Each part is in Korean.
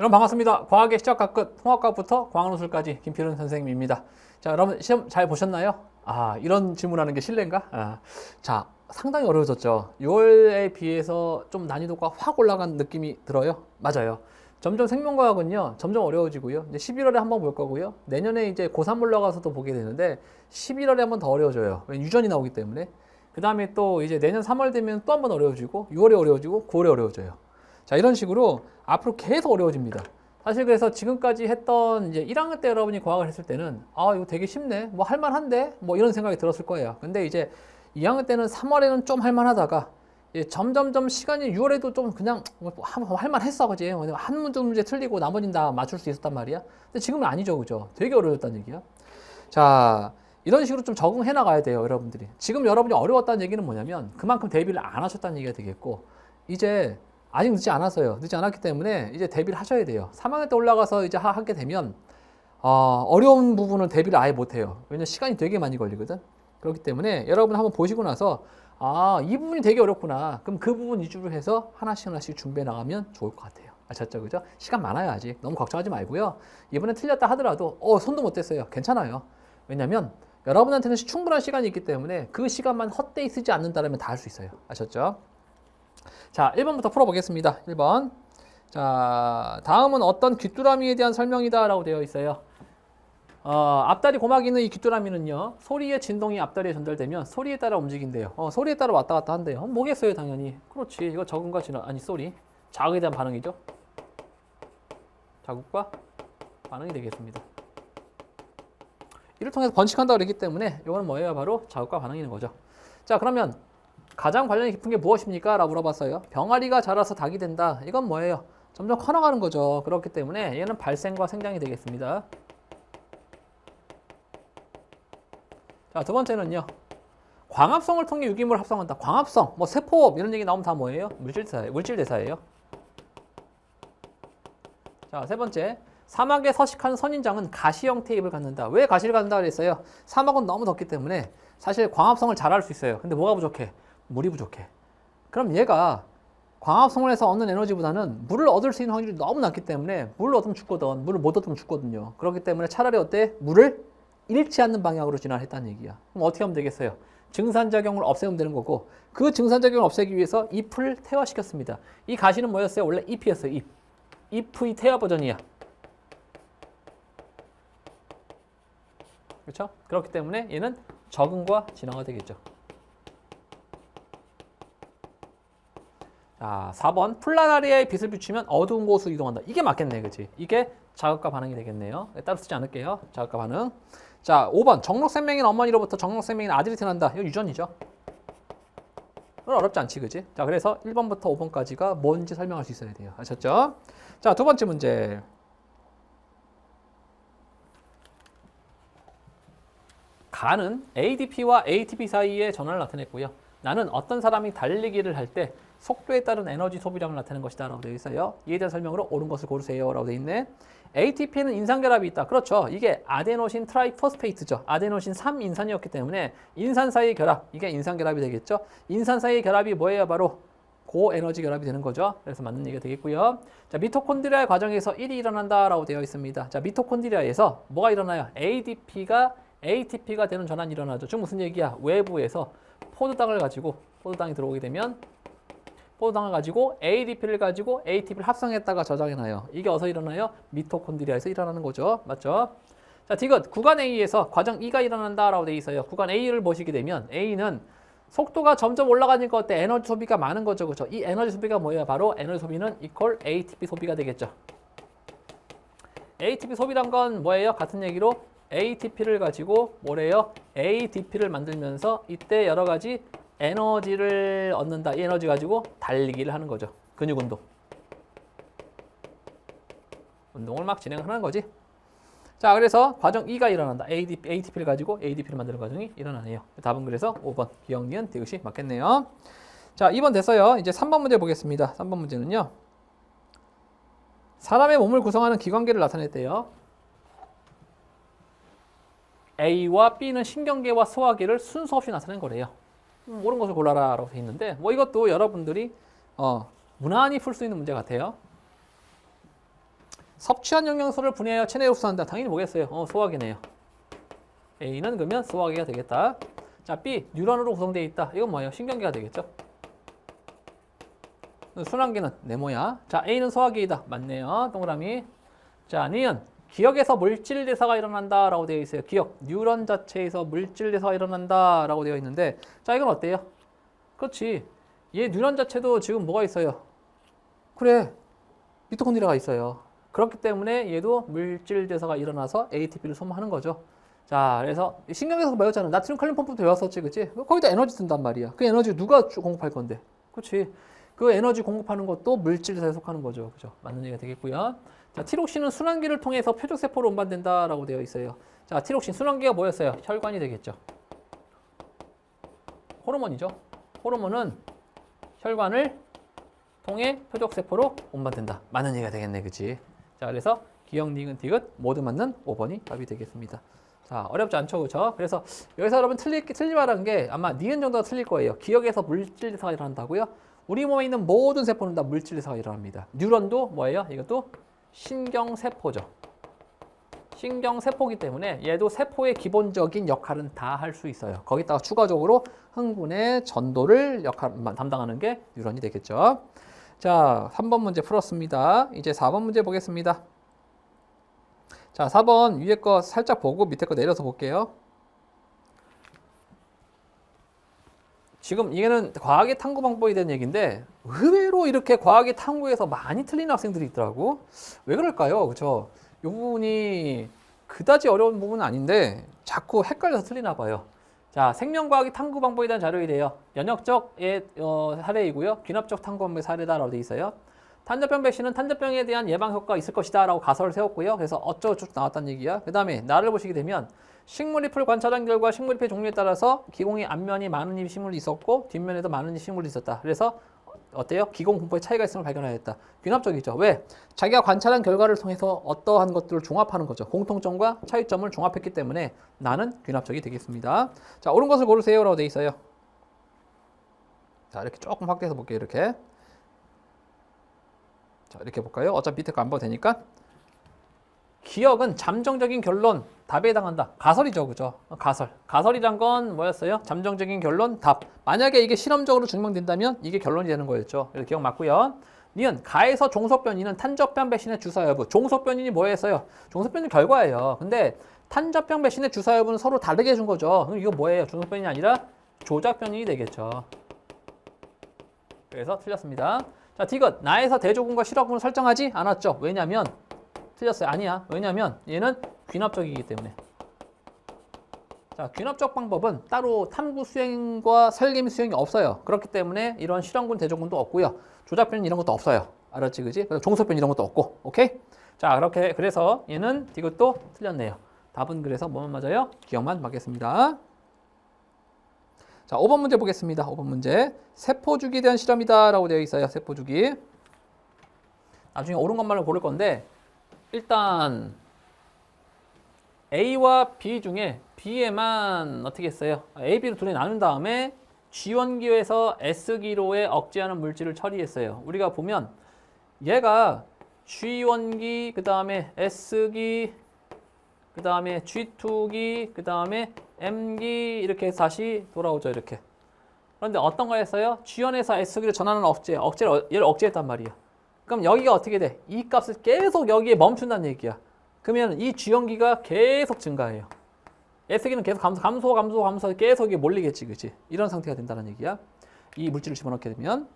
여러분 반갑습니다. 과학의 시작과 끝, 통합과부터 광학노술까지 김필은 선생님입니다. 자, 여러분 시험 잘 보셨나요? 이런 질문하는 게 실례인가? 자, 상당히 어려워졌죠. 6월에 비해서 좀 난이도가 확 올라간 느낌이 들어요. 맞아요. 점점 생명과학은요, 점점 어려워지고요. 이제 11월에 한번 볼 거고요. 내년에 이제 고3 올라가서도 보게 되는데 11월에 한번 더 어려워져요. 유전이 나오기 때문에. 그 다음에 또 이제 내년 3월 되면 또 한번 어려워지고 6월에 어려워지고 9월에 어려워져요. 자, 이런 식으로 앞으로 계속 어려워집니다. 사실 그래서 지금까지 했던 이제 1학년 때 여러분이 과학을 했을 때는 이거 되게 쉽네, 뭐 할만한데, 뭐 이런 생각이 들었을 거예요. 근데 이제 2학년 때는 3월에는 좀 할만하다가 점점점 시간이 6월에도 좀 그냥 할만했어, 그지? 한 문제 틀리고 나머지는 다 맞출 수 있었단 말이야. 근데 지금은 아니죠, 그죠? 되게 어려웠다는 얘기야. 자, 이런 식으로 좀 적응해 나가야 돼요, 여러분들이. 지금 여러분이 어려웠다는 얘기는 뭐냐면 그만큼 대비를 안 하셨다는 얘기가 되겠고, 이제 아직 늦지 않았어요. 늦지 않았기 때문에 이제 대비를 하셔야 돼요. 3학년 때 올라가서 이제 하게 되면 어려운 부분은 대비를 아예 못해요. 왜냐면 시간이 되게 많이 걸리거든. 그렇기 때문에 여러분 한번 보시고 나서 이 부분이 되게 어렵구나. 그럼 그 부분 위주로 해서 하나씩 준비해 나가면 좋을 것 같아요. 아셨죠? 그죠? 시간 많아요, 아직. 너무 걱정하지 말고요. 이번에 틀렸다 하더라도 손도 못 댔어요. 괜찮아요. 왜냐면 여러분한테는 충분한 시간이 있기 때문에 그 시간만 헛되이 쓰지 않는다면 다 할 수 있어요. 아셨죠? 자, 1번부터 풀어보겠습니다. 1번. 자, 다음은 어떤 귀뚜라미에 대한 설명이다 라고 되어 있어요. 앞다리 고막이 있는 이 귀뚜라미는요, 소리의 진동이 앞다리에 전달되면 소리에 따라 움직인대요. 소리에 따라 왔다 갔다 한대요. 뭐겠어요, 당연히. 그렇지. 이거 적응과 소리. 자극에 대한 반응이죠. 자극과 반응이 되겠습니다. 이를 통해서 번식한다고 그랬기 때문에 이건 뭐예요? 바로 자극과 반응이는 거죠. 자, 그러면 가장 관련이 깊은 게 무엇입니까? 라고 물어봤어요. 병아리가 자라서 닭이 된다. 이건 뭐예요? 점점 커나가는 거죠. 그렇기 때문에 얘는 발생과 생장이 되겠습니다. 자, 두 번째는요. 광합성을 통해 유기물을 합성한다. 광합성, 뭐 세포 이런 얘기 나오면 다 뭐예요? 물질대사예요. 자, 세 번째. 사막에 서식하는 선인장은 가시 형태의 잎을 갖는다. 왜 가시를 갖는다 그랬어요? 사막은 너무 덥기 때문에 사실 광합성을 잘할 수 있어요. 근데 뭐가 부족해? 물이 부족해. 그럼 얘가 광합성을 해서 얻는 에너지보다는 물을 얻을 수 있는 확률이 너무 낮기 때문에 물을 얻으면 죽거든. 물을 못 얻으면 죽거든요. 그렇기 때문에 차라리 어때? 물을 잃지 않는 방향으로 진화했다는 얘기야. 그럼 어떻게 하면 되겠어요? 증산작용을 없애면 되는 거고, 그 증산작용을 없애기 위해서 잎을 태화시켰습니다. 이 가시는 뭐였어요? 원래 잎이었어요. 잎. 잎의 태화 버전이야. 그렇죠? 그렇기 때문에 얘는 적응과 진화가 되겠죠. 자, 4번. 플라나리아에 빛을 비추면 어두운 곳으로 이동한다. 이게 맞겠네, 그치? 이게 자극과 반응이 되겠네요. 따로 쓰지 않을게요. 자극과 반응. 자, 5번. 정록생명인 어머니로부터 정록생명인 아들이 태어난다. 이거 유전이죠. 이건 어렵지 않지, 그치? 자, 그래서 1번부터 5번까지가 뭔지 설명할 수 있어야 돼요. 아셨죠? 자, 두 번째 문제. 간은 ADP와 ATP 사이의 전환을 나타냈고요. 나는 어떤 사람이 달리기를 할 때 속도에 따른 에너지 소비량을 나타내는 것이다 라고 되어 있어요. 이에 대한 설명으로 옳은 것을 고르세요 라고 되어 있네. ATP는 인산결합이 있다. 그렇죠. 이게 아데노신 트라이포스페이트죠. 아데노신 3인산이었기 때문에 인산 사이의 결합, 이게 인산결합이 되겠죠. 인산 사이의 결합이 뭐예요? 바로 고에너지 결합이 되는 거죠. 그래서 맞는 얘기가 되겠고요. 자, 미토콘드리아의 과정에서 일이 일어난다 라고 되어 있습니다. 자, 미토콘드리아에서 뭐가 일어나요? ATP가 되는 전환이 일어나죠. 지금 무슨 얘기야? 외부에서 포도당이 들어오게 되면 포도당을 가지고 ADP를 가지고 ATP를 합성했다가 저장해놔요. 이게 어디서 일어나요? 미토콘드리아에서 일어나는 거죠. 맞죠? 자, 디귿. 구간 A에서 과정 E가 일어난다라고 되어 있어요. 구간 A를 보시게 되면 A는 속도가 점점 올라가니까 어때? 에너지 소비가 많은 거죠. 그렇죠? 이 에너지 소비가 뭐예요? 바로 에너지 소비는 이퀄 ATP 소비가 되겠죠. ATP 소비란 건 뭐예요? 같은 얘기로 ATP를 가지고 뭐래요? ADP를 만들면서 이때 여러 가지 에너지를 얻는다. 이 에너지 가지고 달리기를 하는 거죠. 근육 운동. 운동을 막 진행하는 거지. 자, 그래서 과정 E가 일어난다. ATP를 가지고 ADP를 만드는 과정이 일어나네요. 답은 그래서 5번. 기억, 니은, 디귿이 맞겠네요. 자, 2번 됐어요. 이제 3번 문제 보겠습니다. 3번 문제는요. 사람의 몸을 구성하는 기관계를 나타냈대요. A와 B는 신경계와 소화계를 순서 없이 나타낸 거래요. 옳은 것을 골라라 라고 되어 있는데, 뭐 이것도 여러분들이 무난히 풀 수 있는 문제 같아요. 섭취한 영양소를 분해하여 체내에 흡수한다. 당연히 뭐겠어요? 소화기네요. A는 그러면 소화기가 되겠다. 자, B 뉴런으로 구성되어 있다. 이건 뭐예요? 신경계가 되겠죠. 순환계는 네모야. 자, A는 소화기이다. 맞네요. 동그라미. 자, 니은 기억에서 물질 대사가 일어난다라고 되어 있어요. 기억, 뉴런 자체에서 물질 대사가 일어난다라고 되어 있는데, 자, 이건 어때요? 그렇지. 얘 뉴런 자체도 지금 뭐가 있어요? 그래, 미토콘드리아가 있어요. 그렇기 때문에 얘도 물질 대사가 일어나서 ATP를 소모하는 거죠. 자, 그래서 신경에서 배웠잖아. 나트륨 칼륨 펌프도 배웠었지, 그치? 거기다 에너지 쓴단 말이야. 그 에너지 누가 공급할 건데? 그렇지. 그 에너지 공급하는 것도 물질 대사에 속하는 거죠. 그죠? 맞는 얘기가 되겠고요. 자, 티록신은 순환기를 통해서 표적세포로 운반된다라고 되어 있어요. 자, 티록신 순환기가 뭐였어요? 혈관이 되겠죠. 호르몬이죠. 호르몬은 혈관을 통해 표적세포로 운반된다. 맞는 얘기가 되겠네, 그치? 자, 그래서 기억, 니은, 디귿 모두 맞는 5번이 답이 되겠습니다. 자, 어렵지 않죠, 그렇죠? 그래서 여기서 여러분 틀릴만한 게 아마 니은 정도가 틀릴 거예요. 기억에서 물질 대사가 일어난다고요? 우리 몸에 있는 모든 세포는 다 물질 대사가 일어납니다. 뉴런도 뭐예요? 이것도 신경세포죠. 신경세포이기 때문에 얘도 세포의 기본적인 역할은 다 할 수 있어요. 거기다가 추가적으로 흥분의 전도를 담당하는 게 뉴런이 되겠죠. 자, 3번 문제 풀었습니다. 이제 4번 문제 보겠습니다. 자, 4번 위에 거 살짝 보고 밑에 거 내려서 볼게요. 지금 이게는 과학의 탐구 방법에 대한 얘기인데 의외로 이렇게 과학의 탐구에서 많이 틀리는 학생들이 있더라고. 왜 그럴까요? 그렇죠? 이 부분이 그다지 어려운 부분은 아닌데 자꾸 헷갈려서 틀리나 봐요. 자, 생명과학의 탐구 방법에 대한 자료이래요. 연역적의 사례이고요. 귀납적 탐구 방법의 사례다라고 되어 있어요. 탄저병 백신은 탄저병에 대한 예방 효과가 있을 것이다 라고 가설을 세웠고요. 그래서 어쩌고저쩌고 나왔다는 얘기야. 그 다음에 나를 보시게 되면 식물잎을 관찰한 결과 식물잎의 종류에 따라서 기공의 앞면이 많은 잎 식물이 있었고 뒷면에도 많은 잎 식물이 있었다. 그래서 어때요? 기공 분포의 차이가 있음을 발견하였다. 귀납적이죠. 왜? 자기가 관찰한 결과를 통해서 어떠한 것들을 종합하는 거죠. 공통점과 차이점을 종합했기 때문에 나는 귀납적이 되겠습니다. 자, 옳은 것을 고르세요 라고 되어 있어요. 자, 이렇게 조금 확대해서 볼게요. 이렇게. 자, 이렇게 볼까요? 어차피 밑에 거 안 봐도 되니까. 기억은 잠정적인 결론, 답에 해당한다. 가설이죠, 그죠? 가설. 가설이란 건 뭐였어요? 잠정적인 결론, 답. 만약에 이게 실험적으로 증명된다면 이게 결론이 되는 거였죠. 그래서 기억 맞고요. 니은 가에서 종속변이는 탄저병 백신의 주사 여부. 종속변인이 뭐였어요? 종속변인 결과예요. 근데 탄저병 백신의 주사 여부는 서로 다르게 해준 거죠. 그럼 이거 뭐예요? 종속변인이 아니라 조작변인이 되겠죠. 그래서 틀렸습니다. 자, 디귿. 나에서 대조군과 실화군을 설정하지 않았죠. 왜냐면 틀렸어요. 아니야. 왜냐면 얘는 귀납적이기 때문에. 자, 귀납적 방법은 따로 탐구 수행과 설계미 수행이 없어요. 그렇기 때문에 이런 실험군, 대조군도 없고요. 조작변 이런 것도 없어요. 알았지, 그지? 그래서 종속변 이런 것도 없고, 오케이? 자, 그렇게 그래서 얘는 디귿도 틀렸네요. 답은 그래서 뭐만 맞아요? 기억만 맞겠습니다. 자, 5번 문제 보겠습니다. 5번 문제. 세포주기에 대한 실험이다라고 되어 있어요. 세포주기. 나중에 옳은 것만을 고를 건데 일단 A와 B 중에 B에만 어떻게 했어요? A, B로 둘이 나눈 다음에 G원기에서 S기로에 억제하는 물질을 처리했어요. 우리가 보면 얘가 G원기, 그 다음에 S기, 그 다음에 G2기, 그 다음에 M기 이렇게 해서 다시 돌아오죠. 이렇게. 그런데 어떤 거 했어요? G원에서 S기로 전하는 얘를 억제했단 말이에요. 그럼 여기가 어떻게 돼? 이 값을 계속 여기에 멈춘다는 얘기야. 그러면 이 G연기가 계속 증가해요. S기는 계속 감소 계속 이게 몰리겠지, 그치? 이런 상태가 된다는 얘기야. 이 물질을 집어넣게 되면.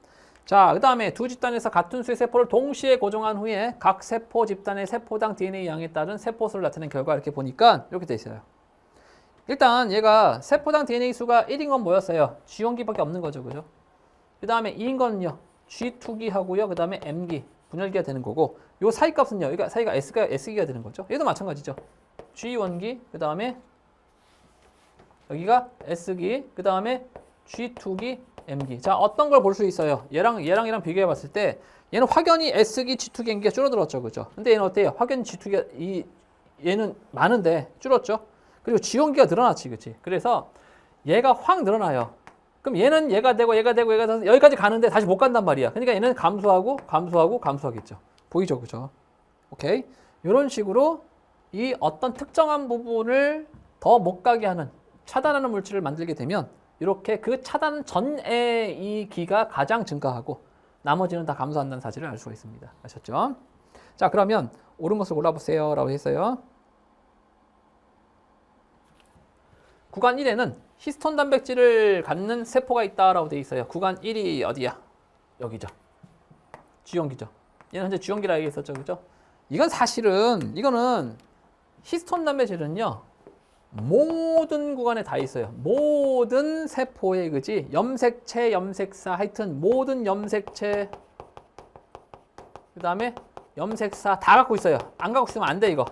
자, 그 다음에 두 집단에서 같은 수의 세포를 동시에 고정한 후에 각 세포 집단의 세포당 DNA 양에 따른 세포수를 나타낸 결과 이렇게 보니까 이렇게 돼 있어요. 일단 얘가 세포당 DNA 수가 1인 건 뭐였어요? G연기밖에 없는 거죠, 그죠? 그 다음에 2인 거는요. G2기 하고요. 그 다음에 M기, 분열기가 되는 거고 요 사이 값은요. 여기가 사이가 S기가 되는 거죠. 얘도 마찬가지죠. G1기, 그 다음에 여기가 S기, 그 다음에 G2기, M기. 자, 어떤 걸 볼 수 있어요? 얘랑 비교해 봤을 때 얘는 확연히 S기, G2기, M기가 줄어들었죠. 그죠? 근데 얘는 어때요? 확연히 G2기가 얘는 많은데 줄었죠. 그리고 G원기가 늘어났지. 그치? 그래서 얘가 확 늘어나요. 그럼 얘는 얘가 되고 여기까지 가는데 다시 못 간단 말이야. 그러니까 얘는 감소하겠죠. 보이죠, 그죠? 오케이? 이런 식으로 이 어떤 특정한 부분을 더 못 가게 하는 차단하는 물질을 만들게 되면 이렇게 그 차단 전에 이 기가 가장 증가하고 나머지는 다 감소한다는 사실을 알 수가 있습니다. 아셨죠? 자, 그러면 옳은 것을 골라보세요 라고 했어요. 구간 1에는 히스톤 단백질을 갖는 세포가 있다라고 되어 있어요. 구간 1이 어디야? 여기죠. 주연기죠. 얘는 현재 주연기라 얘기했었죠. 그죠? 이건 사실은 이거는 히스톤 단백질은요. 모든 구간에 다 있어요. 모든 세포에 그지? 염색체, 염색사 하여튼 모든 염색체 그 다음에 염색사 다 갖고 있어요. 안 갖고 있으면 안 돼 이거.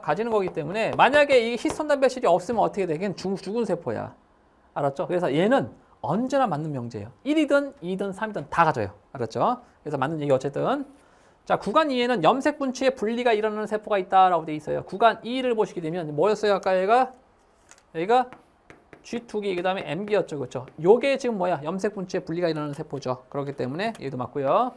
가지는 거기 때문에 만약에 이 히스톤 단백질이 없으면 어떻게 돼? 걔는 죽은 세포야. 알았죠? 그래서 얘는 언제나 맞는 명제예요. 1이든 2든 3이든 다 가져요. 알았죠? 그래서 맞는 얘기 어쨌든. 자, 구간 2에는 염색 분치의 분리가 일어나는 세포가 있다라고 돼 있어요. 구간 2를 보시게 되면 뭐였어요? 아까 얘가 G2기 그다음에 M기였죠. 그렇죠? 요게 지금 뭐야? 염색 분치의 분리가 일어나는 세포죠. 그렇기 때문에 얘도 맞고요.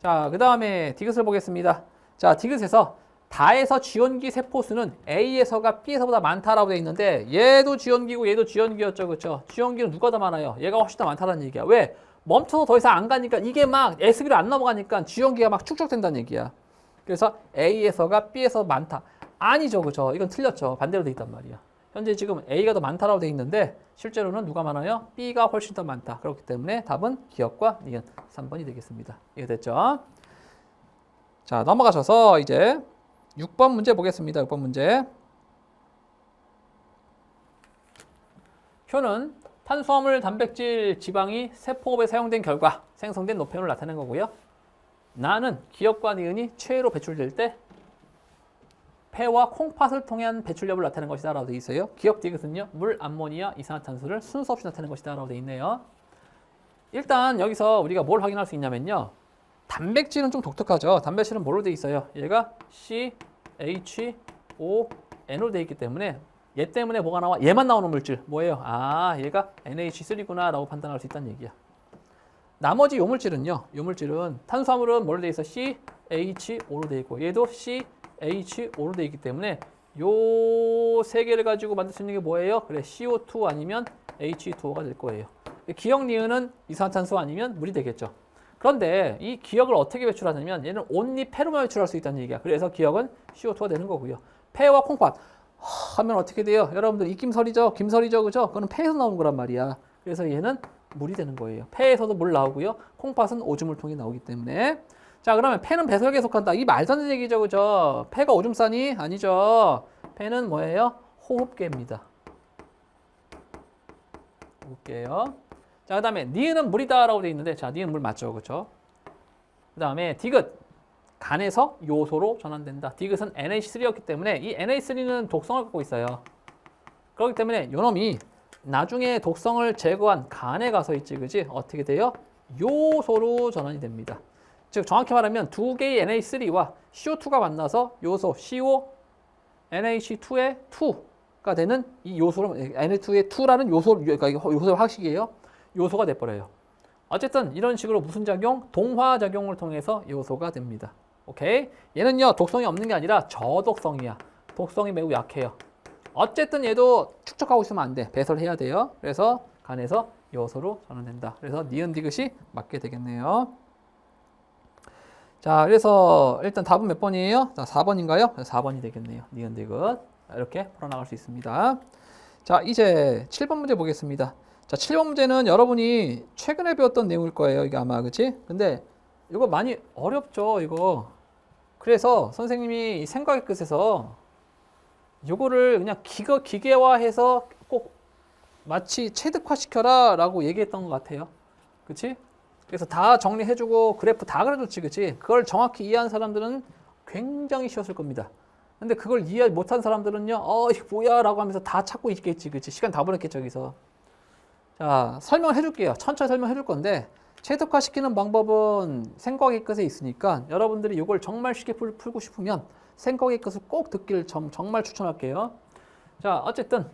자, 그다음에 디귿을 보겠습니다. 자, 디귿에서 다에서 지원기 세포 수는 A에서가 B에서보다 많다라고 돼 있는데 얘도 지원기고 얘도 지원기였죠. 그렇죠? 지원기는 누가 더 많아요? 얘가 훨씬 더 많다는 얘기야. 왜? 멈춰서 더 이상 안 가니까 이게 막 S기로 안 넘어가니까 지원기가 막 축적된다는 얘기야. 그래서 A에서가 B에서 많다. 아니죠. 그죠? 이건 틀렸죠. 반대로 돼 있단 말이야. 현재 지금 A가 더 많다라고 돼 있는데 실제로는 누가 많아요? B가 훨씬 더 많다. 그렇기 때문에 답은 기억과 니은 3번이 되겠습니다. 이해됐죠? 자, 넘어가셔서 이제 6번 문제 보겠습니다. 6번 문제. 효는 탄수화물, 단백질, 지방이 세포업에 사용된 결과 생성된 노폐물을 나타낸 거고요. 나는 기억과 니은이 최애로 배출될 때 폐와 콩팥을 통한 배출력을 나타내는 것이다 라고 되어 있어요. 기억 디귿은요. 물, 암모니아, 이산화탄소를 순서 없이 나타내는 것이다 라고 되어 있네요. 일단 여기서 우리가 뭘 확인할 수 있냐면요. 단백질은 좀 독특하죠. 단백질은 뭘로 되어 있어요? 얘가 C, H, O, N으로 되어 있기 때문에 얘 때문에 뭐가 나와? 얘만 나오는 물질 뭐예요? 아, 얘가 NH3구나 라고 판단할 수 있다는 얘기야. 나머지 요 물질은요. 요 물질은 탄수화물은 뭘로 되어 있어? C, H5로 되어 있고 얘도 C, H5로 되어 있기 때문에 요 세 개를 가지고 만들 수 있는 게 뭐예요? 그래, CO2 아니면 H2O가 될 거예요. 기억 니은은 이산화탄소 아니면 물이 되겠죠. 그런데 이 기억을 어떻게 배출하냐면 얘는 온리 폐로만 배출할 수 있다는 얘기야. 그래서 기억은 CO2가 되는 거고요. 폐와 콩팥 하면 어떻게 돼요? 여러분들 입김설이죠? 김설이죠? 그죠? 그거는 폐에서 나오는 거란 말이야. 그래서 얘는 물이 되는 거예요. 폐에서도 물 나오고요. 콩팥은 오줌물통이 나오기 때문에. 자, 그러면 폐는 배설계에 속한다. 이 말도 안 되는 얘기죠. 그죠? 폐가 오줌 싸니? 아니죠. 폐는 뭐예요? 호흡계입니다. 호흡계예요. 자, 그 다음에 니은은 물이다 라고 되어 있는데 자, 니은 물 맞죠. 그죠? 그 다음에 디귿 간에서 요소로 전환된다. 디귿은 NH3였기 때문에 이 NH3는 독성을 갖고 있어요. 그렇기 때문에 요놈이 나중에 독성을 제거한 간에 가서 있지. 그지? 어떻게 돼요? 요소로 전환이 됩니다. 즉 정확히 말하면 두 개의 NH3와 CO2가 만나서 요소 CO NH2의 2가 되는 이 요소로 NH2의 2라는 그러니까 요소 확식이에요. 요소가 돼버려요. 어쨌든 이런 식으로 무슨 작용? 동화작용을 통해서 요소가 됩니다. 오케이? 얘는요 독성이 없는 게 아니라 저독성이야. 독성이 매우 약해요. 어쨌든 얘도 축적하고 있으면 안 돼. 배설해야 돼요. 그래서 간에서 요소로 전환된다. 그래서 니은 디귿이 맞게 되겠네요. 자, 그래서 일단 답은 몇 번이에요? 자, 4번인가요? 4번이 되겠네요. 니은 디귿. 이렇게 풀어나갈 수 있습니다. 자, 이제 7번 문제 보겠습니다. 자, 7번 문제는 여러분이 최근에 배웠던 내용일 거예요. 이게 아마, 그치? 근데 이거 많이 어렵죠, 이거. 그래서 선생님이 생각의 끝에서 이거를 그냥 기계화해서 꼭 마치 체득화시켜라 라고 얘기했던 것 같아요. 그치? 그래서 다 정리해주고 그래프 다 그려줬지, 그치? 그걸 정확히 이해한 사람들은 굉장히 쉬웠을 겁니다. 근데 그걸 이해 못한 사람들은요, 이게 뭐야? 라고 하면서 다 찾고 있겠지, 그치? 시간 다 보냈겠죠, 여기서. 자, 설명을 해줄게요. 천천히 설명해 줄 건데, 체득화시키는 방법은 생각의 끝에 있으니까 여러분들이 이걸 정말 쉽게 풀고 싶으면 생각의 끝을 꼭 듣기를 정말 추천할게요. 자, 어쨌든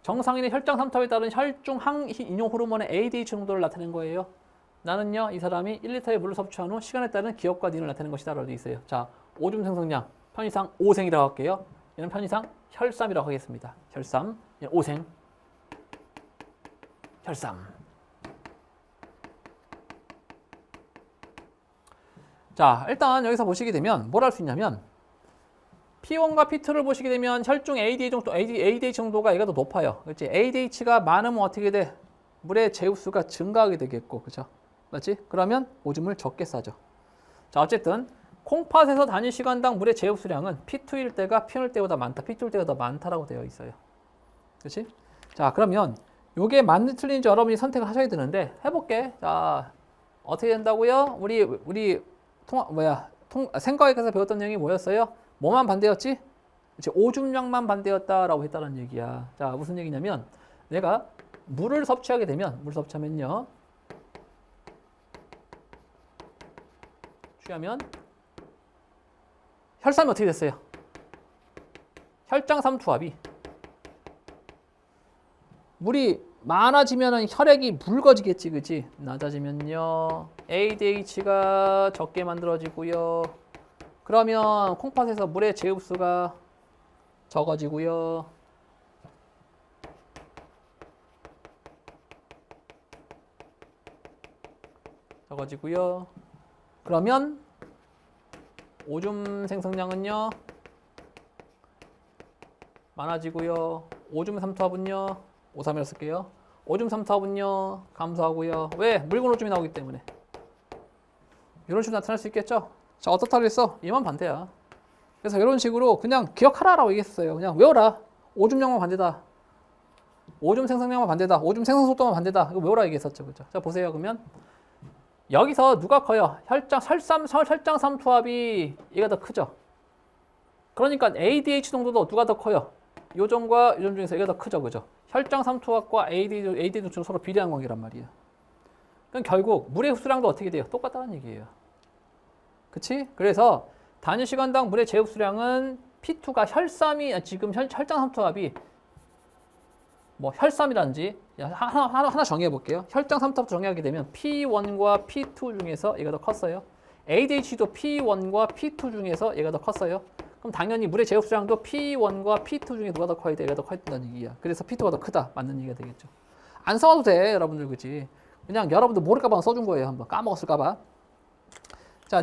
정상인의 혈장 삼탑에 따른 혈중 항 인용 호르몬의 ADH 농도를 나타낸 거예요. 나는요, 이 사람이 1리터의 물을 섭취한 후 시간에 따른 기억과 니은을 나타내는 것이다 라고 되어 있어요. 자, 오줌 생성량 편의상 오생이라고 할게요. 얘는 편의상 혈삼이라고 하겠습니다. 혈삼, 얘는 오생, 혈삼. 자, 일단 여기서 보시게 되면 뭘 할 수 있냐면 P1과 P2를 보시게 되면 혈중 ADH 정도가 얘가 더 높아요. 그렇지? ADH가 많으면 어떻게 돼? 물의 제곱수가 증가하게 되겠고, 그렇죠? 맞지? 그러면 오줌을 적게 싸죠. 자, 어쨌든 콩팥에서 단위 시간당 물의 제곱수량은 P2일 때가 P1일 때보다 많다. P2일 때가 더 많다라고 되어 있어요. 그렇지? 자, 그러면 요게 맞는 틀린지 여러분이 선택을 하셔야 되는데 해볼게. 자, 어떻게 된다고요? 우리 생과학에서 배웠던 내용이 뭐였어요? 뭐만 반대였지? 오줌량만 반대였다라고 했다는 얘기야. 자, 무슨 얘기냐면 내가 물을 섭취하게 되면 물 섭취하면요. 취하면 혈삼이 어떻게 됐어요? 혈장 삼투압이 물이 많아지면 혈액이 묽어지겠지, 그치? 낮아지면요. ADH가 적게 만들어지고요. 그러면 콩팥에서 물의 제곱수가 적어지고요. 그러면 오줌 생성량은요. 많아지고요. 오줌 삼투압은요. O3이라 쓸게요. 오줌 삼투압은요. 감소하고요. 왜? 묽은 오줌이 나오기 때문에. 이런 식으로 나타날 수 있겠죠? 자, 어떻다 그랬어? 얘만 반대야. 그래서 이런 식으로 그냥 기억하라라고 얘기했어요. 그냥 외워라. 오줌량만 반대다. 오줌 생성량만 반대다. 오줌 생성 속도만 반대다. 이거 외워라 얘기했었죠. 그죠? 자, 보세요. 그러면 여기서 누가 커요? 혈장 삼투압이 얘가 더 크죠? 그러니까 ADH 농도도 누가 더 커요? 요점과 요점 중에서 얘가 더 크죠. 그죠? 혈장 삼투압과 ADH 농도는 서로 비례한 관계란 말이에요. 그럼 결국 물의 흡수량도 어떻게 돼요? 똑같다는 얘기예요. 그치? 그래서 단위 시간당 물의 제흡수량은 P2가 혈삼이 지금 혈장 삼투압이 뭐 혈삼이란지 하나 정해 볼게요. 혈장 삼투압 정의하게 되면 P1과 P2 중에서 얘가 더 컸어요. ADH도 P1과 P2 중에서 얘가 더 컸어요. 그럼 당연히 물의 제흡수량도 P1과 P2 중에 누가 더 커야 돼? 얘가 더 커야 된다는 얘기야. 그래서 P2가 더 크다. 맞는 얘기가 되겠죠. 안 써도 돼, 여러분들. 그치? 그냥 여러분들 모를까봐 써준 거예요. 한번 까먹었을까봐. 자,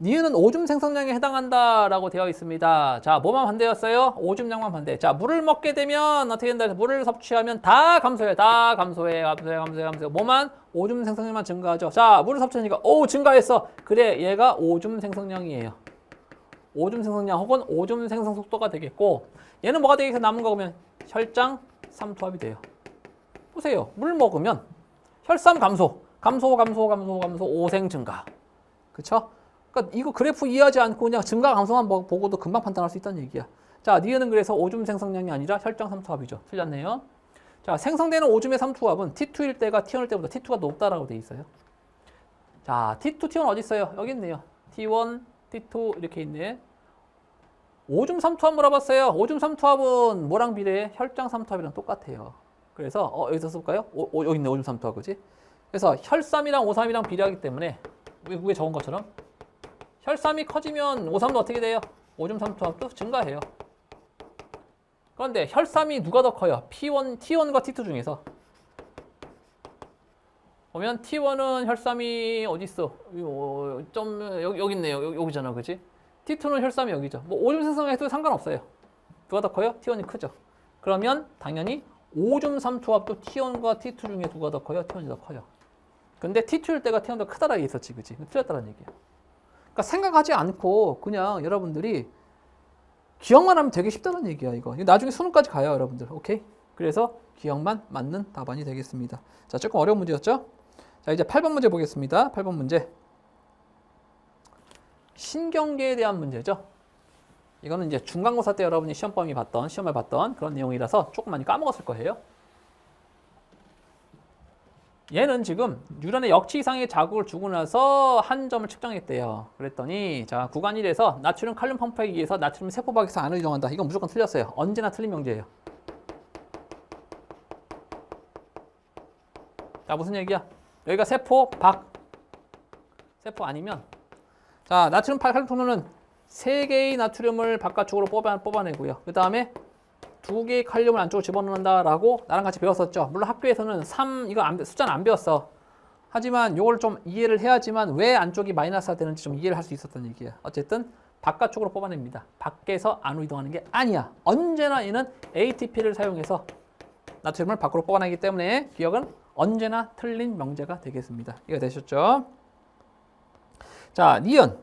니은은 오줌 생성량에 해당한다라고 되어 있습니다. 자, 뭐만 반대였어요? 오줌량만 반대. 자, 물을 먹게 되면 어떻게 된다? 물을 섭취하면 다 감소해. 다 감소해. 뭐만? 오줌 생성량만 증가하죠. 자, 물을 섭취하니까 오, 증가했어. 그래, 얘가 오줌 생성량이에요. 오줌 생성량 혹은 오줌 생성 속도가 되겠고, 얘는 뭐가 되겠어? 남은 거 보면 혈장 삼투압이 돼요. 보세요. 물 먹으면 혈삼 감소, 오생 증가. 그쵸? 그러니까 이거 그래프 이해하지 않고 그냥 증가 감소만 보고도 금방 판단할 수 있다는 얘기야. 자, 니은은 그래서 오줌 생성량이 아니라 혈장 삼투압이죠. 틀렸네요. 자, 생성되는 오줌의 삼투압은 T2일 때가 T1일 때보다 T2가 높다라고 돼 있어요. 자, T2, T1 어디 있어요? 여기 있네요. T1, T2 이렇게 있네. 오줌 삼투압 물어봤어요. 오줌 삼투압은 뭐랑 비례해? 혈장 삼투압이랑 똑같아요. 그래서 여기서 써볼까요? 여기 있네, 오줌 삼투압, 그지? 그래서 혈삼이랑 O3이랑 비례하기 때문에 위에 적은 것처럼 혈삼이 커지면 O3도 어떻게 돼요? 오줌 삼투압도 증가해요. 그런데 혈삼이 누가 더 커요? T1과 T2 중에서 보면 T1은 혈삼이 어디 있어? 여기 있네요. 여기잖아, 그렇지? T2는 혈삼이 여기죠. 뭐 오줌 생성해도 상관없어요. 누가 더 커요? T1이 크죠. 그러면 당연히 오줌 삼투압도 T1과 T2 중에 누가 더 커요? T1이 더 커요. 근데 T2일 때가 T1이 더 크다라고 있었지, 그치? 틀렸다는 얘기야. 그러니까 생각하지 않고 그냥 여러분들이 기억만 하면 되게 쉽다는 얘기야, 이거. 나중에 수능까지 가요, 여러분들. 오케이? 그래서 기억만 맞는 답안이 되겠습니다. 자, 조금 어려운 문제였죠? 자, 이제 8번 문제 보겠습니다. 8번 문제. 신경계에 대한 문제죠. 이거는 이제 중간고사 때 여러분이 시험을 봤던 그런 내용이라서 조금 많이 까먹었을 거예요. 얘는 지금 뉴런의 역치 이상의 자극을 주고 나서 한 점을 측정했대요. 그랬더니 자, 구간 1에서 나트륨 칼륨 펌프에 의해서 나트륨 세포박에서 안으로 이동한다. 이건 무조건 틀렸어요. 언제나 틀린 명제예요. 자, 무슨 얘기야? 여기가 세포 세포 아니면 자 나트륨 칼륨토너는 3개의 나트륨을 바깥쪽으로 뽑아내고요. 그 다음에 2개의 칼륨을 안쪽으로 집어넣는다라고 나랑 같이 배웠었죠. 물론 학교에서는 3 이거 숫자는 안 배웠어. 하지만 이걸 좀 이해를 해야지만 왜 안쪽이 마이너스가 되는지 좀 이해를 할 수 있었던 얘기야. 어쨌든 바깥쪽으로 뽑아냅니다. 밖에서 안으로 이동하는 게 아니야. 언제나 얘는 ATP를 사용해서 나트륨을 밖으로 뽑아내기 때문에 기억은 언제나 틀린 명제가 되겠습니다. 이해가 되셨죠? 자, 니은.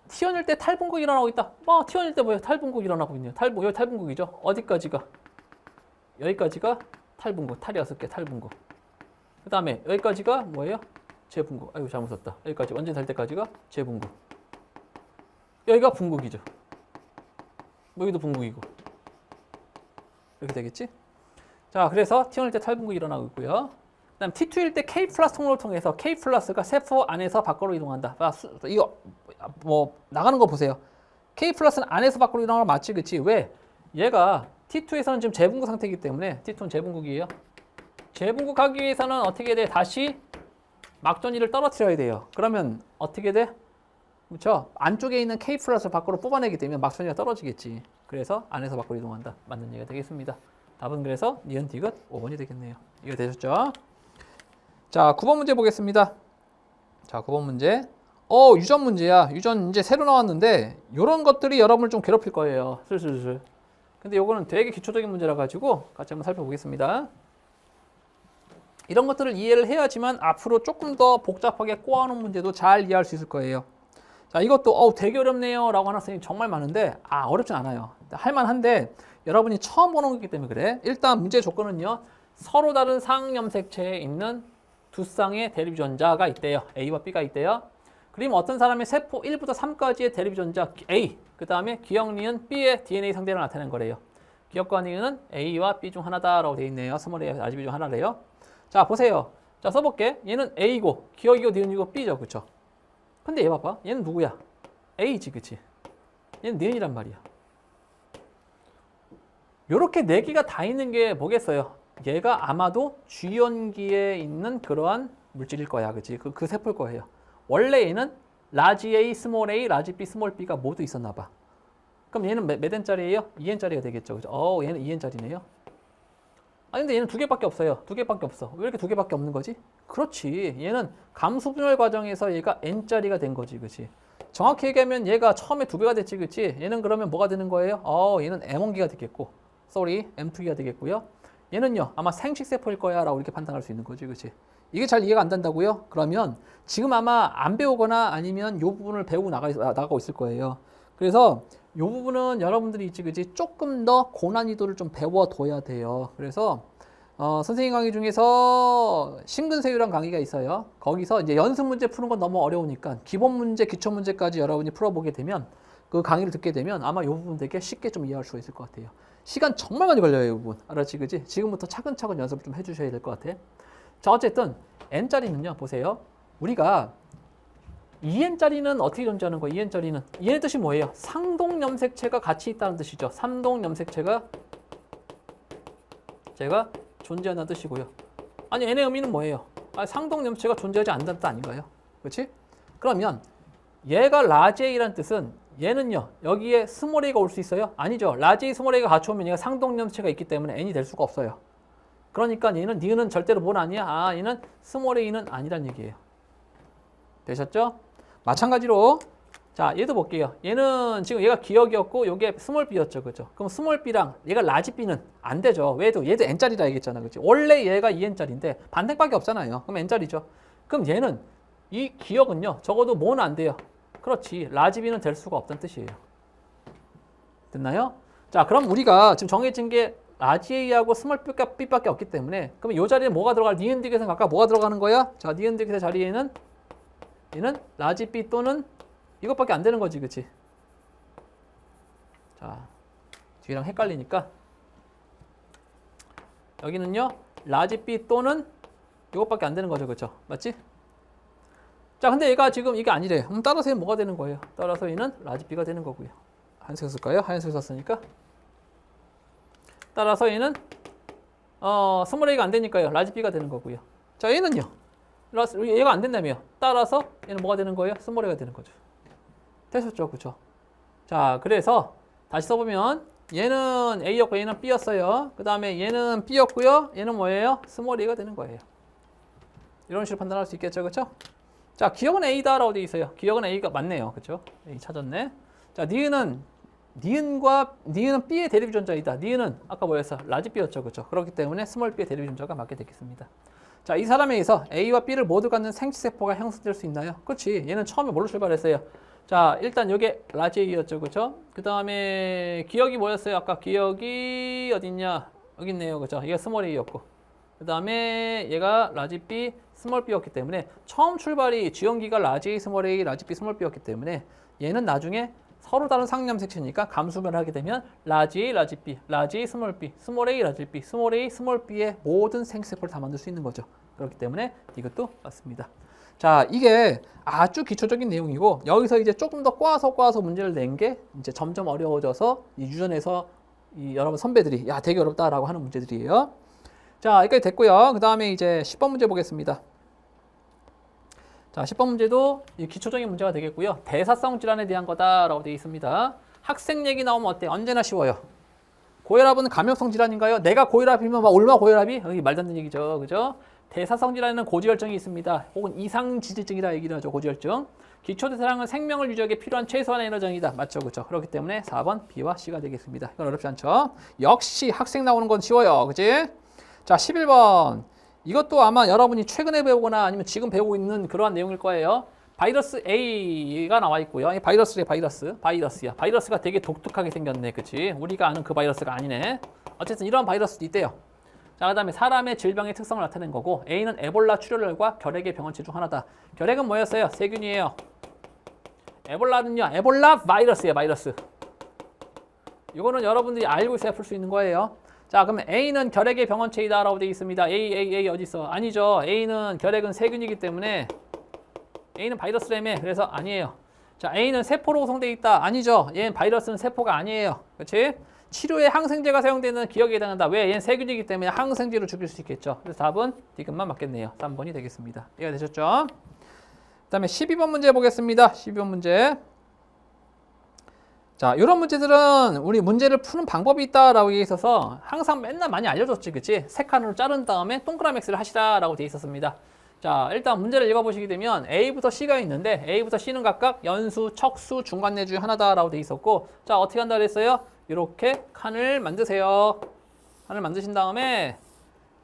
T1일 때 탈분국이 일어나고 있다. T1일 때 뭐예요? 탈분국이 일어나고 있네요. 여기 탈분국이죠. 어디까지가? 여기까지가 탈분국. 탈이 6개 탈분국. 그 다음에 여기까지가 뭐예요? 재분국. 아이고 잘못 썼다. 여기까지 완전 될 때까지가 재분국. 여기가 분국이죠. 여기도 분국이고. 이렇게 되겠지? 자, 그래서 T1일 때 탈분국이 일어나고 있고요. 그 다음 T2일 때 K 플러스 통로를 통해서 K 플러스가 세포 안에서 밖으로 이동한다. 이거 뭐 나가는 거 보세요. K 플러스는 안에서 밖으로 이동하는 거 맞지, 그치? 왜? 얘가 T2에서는 지금 재분국 상태이기 때문에 T2는 재분국이에요. 재분국하기 위해서는 어떻게 돼? 다시 막전이를 떨어뜨려야 돼요. 그러면 어떻게 돼? 그렇죠? 안쪽에 있는 K 플러스를 밖으로 뽑아내기 때문에 막전이가 떨어지겠지. 그래서 안에서 밖으로 이동한다. 맞는 얘기가 되겠습니다. 답은 그래서 니은 디귿 5번이 되겠네요. 이거 되셨죠? 자, 9번 문제 보겠습니다. 자, 9번 문제. 유전 문제야. 유전 이제 새로 나왔는데 이런 것들이 여러분을 좀 괴롭힐 거예요. 슬슬슬. 근데 요거는 되게 기초적인 문제라 가지고 같이 한번 살펴보겠습니다. 이런 것들을 이해를 해야지만 앞으로 조금 더 복잡하게 꼬아놓은 문제도 잘 이해할 수 있을 거예요. 자, 이것도 되게 어렵네요 라고 하는 학생이 정말 많은데 어렵진 않아요. 할만한데 여러분이 처음 보는 거기 때문에 그래. 일단 문제 조건은요. 서로 다른 상염색체에 있는 두 쌍의 대립유전자가 있대요. A와 B가 있대요. 그러면 어떤 사람의 세포 1부터 3까지의 대립유전자 A, 그 다음에 기억 니은 B의 DNA 상대를 나타내는 거래요. 기억과 니은은 A와 B 중 하나다라고 되어 있네요. 스몰 A, 라지 B 중 하나래요. 자, 보세요. 자, 써볼게. 얘는 A고, 기억이고, 니은이고, B죠. 그쵸? 근데 얘 봐봐. 얘는 누구야? A지, 그치? 얘는 니은이란 말이야. 요렇게 4개가 다 있는 게 뭐겠어요? 얘가 아마도 주연기에 있는 그러한 물질일 거야. 그치? 그 세포일 거예요. 원래 얘는 라지 A, 스몰 A, 라지 B, 스몰 B가 모두 있었나 봐. 그럼 얘는 몇 N짜리예요? 2N짜리가 되겠죠. 그죠? 얘는 2N짜리네요. 근데 얘는 2개밖에 없어요. 2개밖에 없어. 왜 이렇게 2개밖에 없는 거지? 그렇지. 얘는 감수 분열 과정에서 얘가 N짜리가 된 거지. 그치? 정확히 얘기하면 얘가 처음에 2배가 됐지. 그치? 얘는 그러면 뭐가 되는 거예요? 얘는 M1기가 되겠고, M2기가 되겠고요. 얘는요, 아마 생식세포일 거야 라고 이렇게 판단할 수 있는 거지. 그치? 이게 잘 이해가 안 된다고요? 그러면 지금 아마 안 배우거나 아니면 이 부분을 배우고 나가고 있을 거예요. 그래서 이 부분은 여러분들이 그치? 조금 더 고난이도를 좀 배워둬야 돼요. 그래서 선생님 강의 중에서 심근세유란 강의가 있어요. 거기서 이제 연습 문제 푸는 건 너무 어려우니까 기본 문제, 기초 문제까지 여러분이 풀어보게 되면 그 강의를 듣게 되면 아마 이 부분 되게 쉽게 좀 이해할 수가 있을 것 같아요. 시간 정말 많이 걸려요, 이 부분. 알았지, 그지? 지금부터 차근차근 연습을 좀 해주셔야 될 것 같아. 자, 어쨌든 N짜리는요, 보세요. 우리가 2N짜리는 어떻게 존재하는 거예요? 2N짜리는. 2N의 뜻이 뭐예요? 상동염색체가 같이 있다는 뜻이죠. 삼동염색체가 제가 존재한다는 뜻이고요. 아니, N의 의미는 뭐예요? 상동염색체가 존재하지 않는다는 뜻 아닌가요? 그렇지? 그러면 얘가 라지 A라는 뜻은 얘는요, 여기에 스몰 A가 올 수 있어요? 아니죠. 라지 A, 스몰 A가 같이 오면 얘가 상동염체가 있기 때문에 N이 될 수가 없어요. 그러니까 얘는 니은은 절대로 뭔 아니야? 얘는 스몰 A는 아니란 얘기예요. 되셨죠? 마찬가지로 자, 얘도 볼게요. 얘는 지금 얘가 기억이었고 요게 스몰 B였죠. 그죠? 그럼 스몰 B랑 얘가 라지 B는 안 되죠. 얘도 N짜리라 얘기했잖아. 그치? 원래 얘가 2N짜리인데 반대밖에 없잖아요. 그럼 N짜리죠. 그럼 얘는 이 기억은요. 적어도 뭐는 안 돼요. 그렇지. 라지 B는 될 수가 없다는 뜻이에요. 됐나요? 자, 그럼 우리가 지금 정해진 게 라지 A하고 스몰 B밖에 없기 때문에 그러면 이 자리에 뭐가 들어갈? 니은 디귿은 아까 뭐가 들어가는 거야? 자, 니은 디귿의 자리에는 얘는 라지 B 또는 이것밖에 안 되는 거지, 그치? 자, 뒤랑 헷갈리니까 여기는요 라지 B 또는 이것밖에 안 되는 거죠, 그쵸? 맞지? 자, 근데 얘가 지금 이게 아니래. 그럼 따라서 얘는 뭐가 되는 거예요? 따라서 얘는 라지 B가 되는 거고요. 하얀색 쓸까요? 하얀색 썼으니까. 따라서 얘는 스몰 A가 안 되니까요. 라지 B가 되는 거고요. 자, 얘는요. 얘가 안 된다며. 따라서 얘는 뭐가 되는 거예요? 스몰 a가 되는 거죠. 되셨죠? 그죠? 자, 그래서 다시 써보면 얘는 a였고 얘는 b였어요. 그 다음에 얘는 b였고요. 얘는 뭐예요? 스몰 a가 되는 거예요. 이런 식으로 판단할 수 있겠죠? 그죠? 자, 기억은 a다라고 되어 있어요. 기억은 a가 맞네요. 그죠? a 찾았네. 자, 니은은 b의 대립 전자이다. 니은은 아까 뭐였어? 라지 b였죠. 그죠? 그렇기 때문에 스몰 b의 대립 전자가 맞게 되겠습니다. 자, 이 사람에 의해서 a와 b를 모두 갖는 생체세포가 형성될 수 있나요? 그렇지. 얘는 처음에 뭘로 출발했어요? 자, 일단 이게 라지 a였죠. 그죠? 그 다음에 기억이 뭐였어요? 아까 기억이 어딨냐? 여기 있네요. 그죠? 얘가 스몰 a였고. 그 다음에 얘가 라지 b, 스몰 b였기 때문에 처음 출발이 지원기가 라지 a, 스몰 a, 라지 b, 스몰 b였기 때문에 얘는 나중에 서로 다른 상념 색채니까 감수변을 하게 되면 라지 A, 라지 B, 라지 A, 스몰 B, 스몰 A, 라지 B, 스몰 A, 스몰 B의 모든 생체세포를 다 만들 수 있는 거죠. 그렇기 때문에 이것도 맞습니다. 자, 이게 아주 기초적인 내용이고 여기서 이제 조금 더 꼬아서 문제를 낸 게 이제 점점 어려워져서 이 유전에서 이 여러분 선배들이 야 되게 어렵다라고 하는 문제들이에요. 자, 여기까지 됐고요. 그 다음에 이제 10번 문제 보겠습니다. 자, 10번 문제도 이 기초적인 문제가 되겠고요. 대사성 질환에 대한 거다라고 되어 있습니다. 학생 얘기 나오면 어때? 언제나 쉬워요. 고혈압은 감염성 질환인가요? 내가 고혈압이면 막 얼마나 고혈압이? 여기 말도 안 되는 얘기죠. 그죠? 대사성 질환에는 고지혈증이 있습니다. 혹은 이상지질증이라 얘기를 하죠. 고지혈증. 기초대사량은 생명을 유지하기 필요한 최소한의 에너지이다. 맞죠? 그죠? 그렇기 때문에 4번 B와 C가 되겠습니다. 이건 어렵지 않죠? 역시 학생 나오는 건 쉬워요. 그지? 자, 11번. 이것도 아마 여러분이 최근에 배우거나 아니면 지금 배우고 있는 그러한 내용일 거예요. 바이러스 A가 나와 있고요. 이 바이러스래, 바이러스야. 바이러스가 되게 독특하게 생겼네. 그치? 우리가 아는 그 바이러스가 아니네. 어쨌든 이런 바이러스도 있대요. 자, 그 다음에 사람의 질병의 특성을 나타낸 거고 A는 에볼라 출혈과 결핵의 병원체 중 하나다. 결핵은 뭐였어요? 세균이에요. 에볼라는요. 에볼라 바이러스예요. 바이러스. 이거는 여러분들이 알고 있어야 풀 수 있는 거예요. 자, 그러면 A는 결핵의 병원체이다 라고 되어 있습니다. A 어디 있어? 아니죠. A는 결핵은 세균이기 때문에 A는 바이러스라며. 그래서 아니에요. 자, A는 세포로 구성되어 있다. 아니죠. 얘는 바이러스는 세포가 아니에요. 그렇지? 치료에 항생제가 사용되는 기억에 해당한다. 왜? 얘는 세균이기 때문에 항생제로 죽일 수 있겠죠. 그래서 답은 D급만 맞겠네요. 3번이 되겠습니다. 이해가 되셨죠? 그 다음에 12번 문제 보겠습니다. 12번 문제. 자, 이런 문제들은 우리 문제를 푸는 방법이 있다라고 얘기해 있어서 항상 맨날 많이 알려줬지, 그치? 세 칸으로 자른 다음에 동그라미 X를 하시라라고 되어 있었습니다. 자, 일단 문제를 읽어보시게 되면 A부터 C가 있는데 A부터 C는 각각 연수, 척수, 중간내 중에 하나다라고 되어 있었고, 자, 어떻게 한다 그랬어요? 이렇게 칸을 만드세요. 칸을 만드신 다음에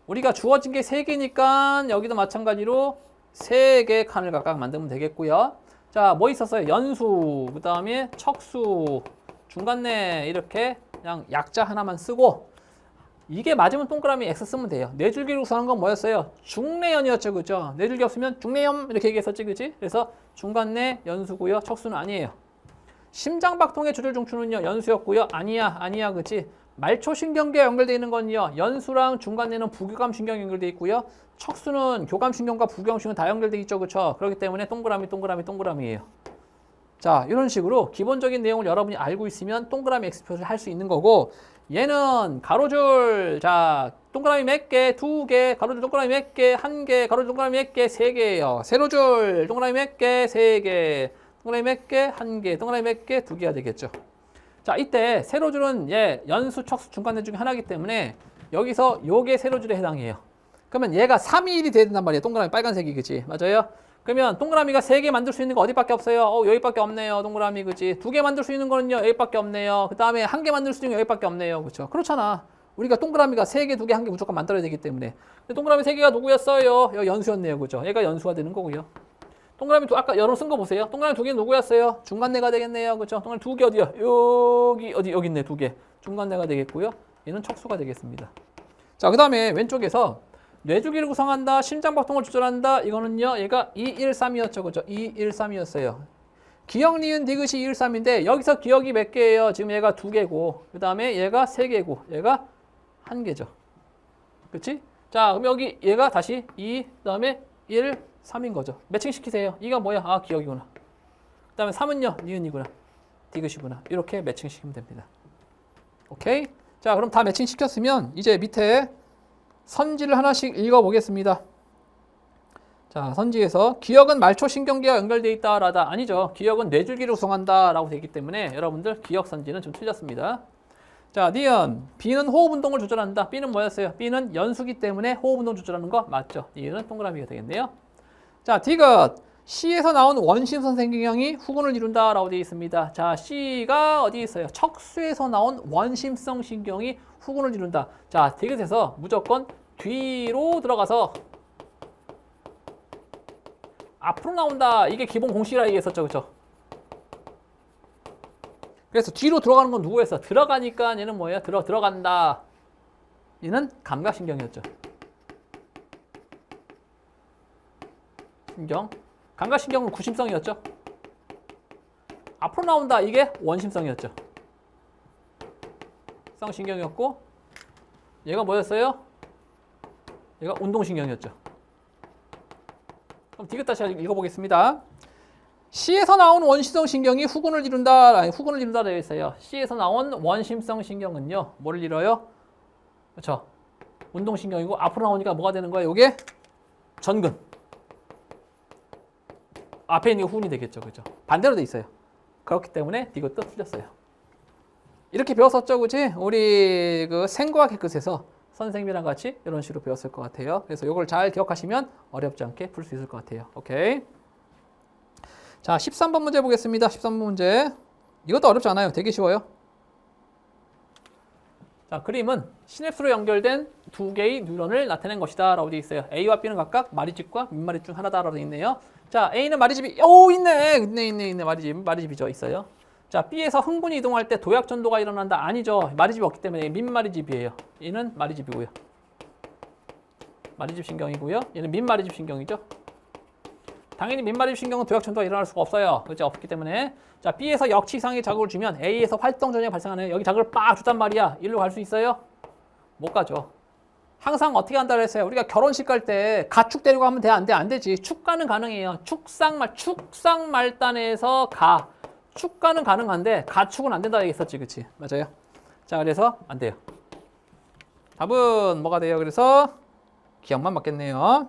우리가 주어진 게 3개니까 여기도 마찬가지로 3개의 칸을 각각 만들면 되겠고요. 자, 뭐 있었어요? 연수, 그 다음에 척수, 중간내 이렇게 그냥 약자 하나만 쓰고 이게 맞으면 동그라미 X 쓰면 돼요. 뇌줄기로 구성한 건 뭐였어요? 중내연이었죠. 그죠? 뇌줄기 없으면 중내염 이렇게 얘기했었지. 그치? 그래서 중간내 연수고요. 척수는 아니에요. 심장박동의 조절 중추는요. 연수였고요. 아니야. 그치? 말초신경계와 연결되어 있는 건요. 연수랑 중간내는 부교감신경이 연결되어 있고요. 척수는 교감신경과 부교감신경 다 연결되어 있죠. 그렇죠? 그렇기 때문에 동그라미예요. 자, 이런 식으로 기본적인 내용을 여러분이 알고 있으면 동그라미 X표시를 할 수 있는 거고, 얘는 가로줄, 자, 동그라미 몇 개? 2개, 가로줄 동그라미 몇 개? 1개, 가로줄 동그라미 몇 개? 3개예요. 세로줄 동그라미 몇 개? 3개, 동그라미 몇 개? 1개, 동그라미 몇 개? 2개가 되겠죠. 자, 이때 세로줄은 연수, 척수, 중간내 중에 하나이기 때문에 여기서 요게 세로줄에 해당해요. 그러면 얘가 3이1이 돼야 된단 말이에요. 동그라미 빨간색이, 그치? 맞아요? 그러면 동그라미가 3개 만들 수 있는 거 어디밖에 없어요? 여기밖에 없네요. 동그라미, 그치? 2개 만들 수 있는 거는요, 여기밖에 없네요. 그 다음에 1개 만들 수 있는 거 여기밖에 없네요. 그쵸? 그렇잖아. 우리가 동그라미가 3개, 2개, 1개 무조건 만들어야 되기 때문에. 근데 동그라미 3개가 누구였어요? 여기 연수였네요. 그죠? 얘가 연수가 되는 거고요. 동그라미 아까 여러 쓴 거 보세요. 동그라미 2개 누구였어요? 중간내가 되겠네요. 그죠? 동그라미 2개 어디요? 여기 있네. 2개. 중간내가 되겠고요. 얘는 척수가 되겠습니다. 자, 그 다음에 왼쪽에서 뇌주기를 구성한다, 심장박동을 조절한다. 이거는요, 얘가 213이었죠. 그죠? 213이었어요. 기억, 니은, 디귿이 213인데 여기서 기억이 몇 개예요? 지금 얘가 2개고, 그 다음에 얘가 3개고, 얘가 1개죠. 그치? 자, 그럼 여기 얘가 다시 2, 그 다음에 1, 3인 거죠. 매칭시키세요. 이가 뭐야? 아, 기억이구나. 그 다음에 3은요, 니은이구나. 디귿이구나. 이렇게 매칭시키면 됩니다. 오케이? 자, 그럼 다 매칭시켰으면 이제 밑에 선지를 하나씩 읽어보겠습니다. 자, 선지에서 기억은 말초신경계와 연결되어 있다라다. 아니죠. 기억은 뇌줄기를 구성한다라고 되어 있기 때문에 여러분들 기억 선지는 좀 틀렸습니다. 자, 니은. B는 호흡 운동을 조절한다. B는 뭐였어요? B는 연수기 때문에 호흡 운동 조절하는 거 맞죠? 니은은 동그라미가 되겠네요. 자, 디귿. C에서 나온 원심선 생경이 후군을 이룬다라고 되어 있습니다. 자, C가 어디 있어요? 척수에서 나온 원심성 신경이 후군을 이룬다. 자, 디귿에서 무조건 뒤로 들어가서 앞으로 나온다. 이게 기본 공식이라 얘기했었죠. 그렇죠? 그래서 뒤로 들어가는 건 누구였어? 들어가니까 얘는 뭐예요? 들어간다. 얘는 감각신경이었죠. 신경. 감각신경은 구심성이었죠. 앞으로 나온다. 이게 원심성이었죠. 성신경이었고 얘가 뭐였어요? 얘가 운동신경이었죠. 그럼 디귿 다시 읽어보겠습니다. C에서 나온 원심성 신경이 후군을 이룬다. 후군을 이룬다 되어 있어요. C에서 나온 원심성 신경은요. 뭐를 이뤄요? 그렇죠. 운동신경이고 앞으로 나오니까 뭐가 되는 거예요? 이게 전근. 앞에 있는 게 후군이 되겠죠. 그렇죠. 반대로 돼 있어요. 그렇기 때문에 이것도 틀렸어요. 이렇게 배웠었죠. 그치? 우리 그 생과학 깨끗에서 선생님이랑 같이 이런 식으로 배웠을 것 같아요. 그래서 이걸 잘 기억하시면 어렵지 않게 풀 수 있을 것 같아요. 오케이. 자, 13번 문제 보겠습니다. 13번 문제. 이것도 어렵지 않아요. 되게 쉬워요. 자, 그림은 시냅스로 연결된 두 개의 뉴런을 나타낸 것이다 라고 되어 있어요. A와 B는 각각 마리집과 민마리집 중 하나다 라고 되어 있네요. 자, A는 마리집이 있네. 마리집이죠. 있어요. 자, B에서 흥분이 이동할 때 도약 전도가 일어난다. 아니죠. 마리집이 없기 때문에 민마리집이에요. 얘는 마리집이고요. 마리집 신경이고요. 얘는 민마리집 신경이죠. 당연히 민마리집 신경은 도약 전도가 일어날 수가 없어요. 그렇죠? 없기 때문에. 자, B에서 역치상의 자극을 주면 A에서 활동 전형이 발생하네요. 여기 자극을 빡 줬단 말이야. 일로 갈 수 있어요? 못 가죠. 항상 어떻게 한다 그랬어요? 우리가 결혼식 갈 때 가축 데리고 가면 돼? 안 돼? 안 되지. 축가는 가능해요. 축상말단에서 가. 축가는 가능한데 가축은 안 된다 얘기했었지. 그치? 맞아요. 자, 그래서 안 돼요. 답은 뭐가 돼요? 그래서 기억만 맞겠네요.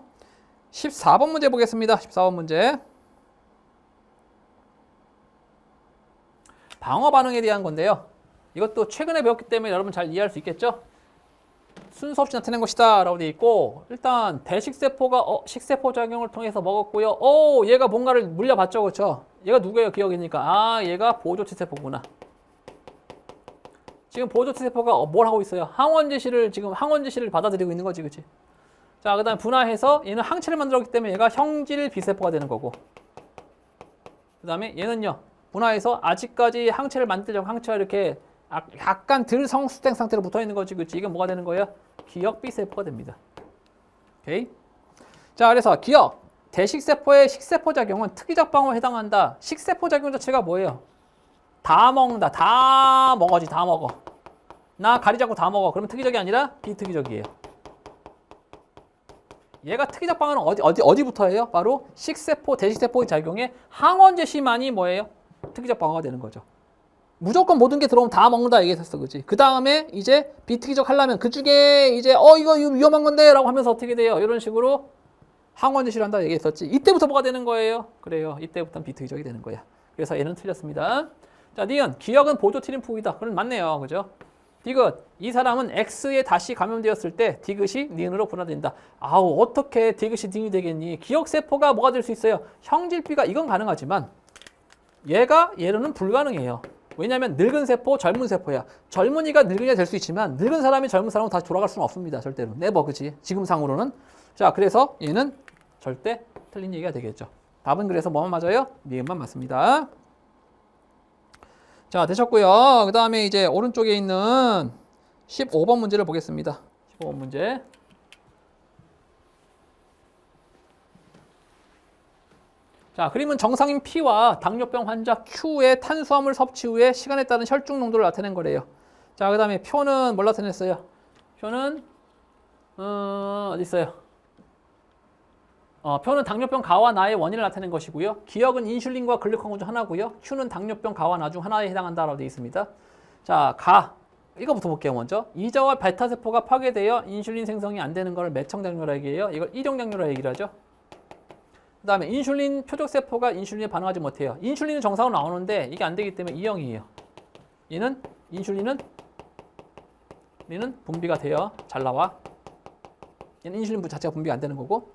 14번 문제 보겠습니다. 14번 문제. 방어 반응에 대한 건데요. 이것도 최근에 배웠기 때문에 여러분 잘 이해할 수 있겠죠? 순서 없이 나타낸 것이다 라고 되어 있고, 일단 대식세포가 식세포 작용을 통해서 먹었고요. 얘가 뭔가를 물려봤죠. 그렇죠? 얘가 누구예요? 기억이니까. 얘가 보조체세포구나. 지금 보조체세포가 뭘 하고 있어요? 항원제시를 받아들이고 있는 거지. 그치? 자, 그 다음에 분화해서 얘는 항체를 만들었기 때문에 얘가 형질 비세포가 되는 거고, 그 다음에 얘는요, 분화해서 아직까지 항체를 만들려고 항체가 이렇게 약간 덜 성숙된 상태로 붙어 있는 거지. 그치? 이건 뭐가 되는 거예요? 기억 B세포가 됩니다. 오케이? 자, 그래서 기억, 대식세포의 식세포 작용은 특이적 방어에 해당한다. 식세포 작용 자체가 뭐예요? 다 먹는다. 다 먹어지. 다 먹어. 나 가리자고 다 먹어. 그러면 특이적이 아니라 비특이적이에요. 얘가 특이적 방어는 어디부터 해요? 바로 식세포, 대식세포의 작용에 항원제시만이 뭐예요? 특이적 방어가 되는 거죠. 무조건 모든 게 들어오면 다 먹는다 얘기했었어. 그치? 그 다음에 이제 비특이적 하려면 그 중에 이제 이거 위험한 건데 라고 하면서 어떻게 돼요? 이런 식으로 항원제시를 한다 얘기했었지. 이때부터 뭐가 되는 거예요? 그래요. 이때부터는 비특이적이 되는 거야. 그래서 얘는 틀렸습니다. 자, 니은. 기억은 보조트림프이다. 그럼 맞네요. 그죠? 디귿. 이 사람은 X에 다시 감염되었을 때 디귿이 니은으로 분화된다. 어떻게 디귿이 니은이 되겠니? 기억세포가 뭐가 될 수 있어요? 형질비가 이건 가능하지만 얘로는 불가능해요. 왜냐하면 늙은 세포, 젊은 세포야. 젊은이가 늙은이가 될 수 있지만 늙은 사람이 젊은 사람으로 다시 돌아갈 수는 없습니다. 절대로. 네버, 그치? 지금 상으로는. 자, 그래서 얘는 절대 틀린 얘기가 되겠죠. 답은 그래서 뭐만 맞아요? 니은만 맞습니다. 자, 되셨고요. 그 다음에 이제 오른쪽에 있는 15번 문제를 보겠습니다. 15번 문제. 자, 그림은 정상인 P와 당뇨병 환자 Q의 탄수화물 섭취 후에 시간에 따른 혈중 농도를 나타낸 거래요. 자, 그 다음에 표는 뭘 나타냈어요? 표는 어디 있어요? 표는 당뇨병 가와 나의 원인을 나타낸 것이고요. 기억은 인슐린과 글루카곤 중 하나고요. Q는 당뇨병 가와 나 중 하나에 해당한다라고 되어 있습니다. 자, 이거부터 볼게요. 먼저 이자와 베타 세포가 파괴되어 인슐린 생성이 안 되는 걸 매청장뇨라 얘기해요. 이걸 일용장뇨라 얘기를 하죠. 그 다음에 인슐린 표적세포가 인슐린에 반응하지 못해요. 인슐린은 정상으로 나오는데 이게 안 되기 때문에 E형이에요. 얘는 인슐린은 분비가 돼요. 잘 나와. 얘는 인슐린 자체가 분비가 안 되는 거고.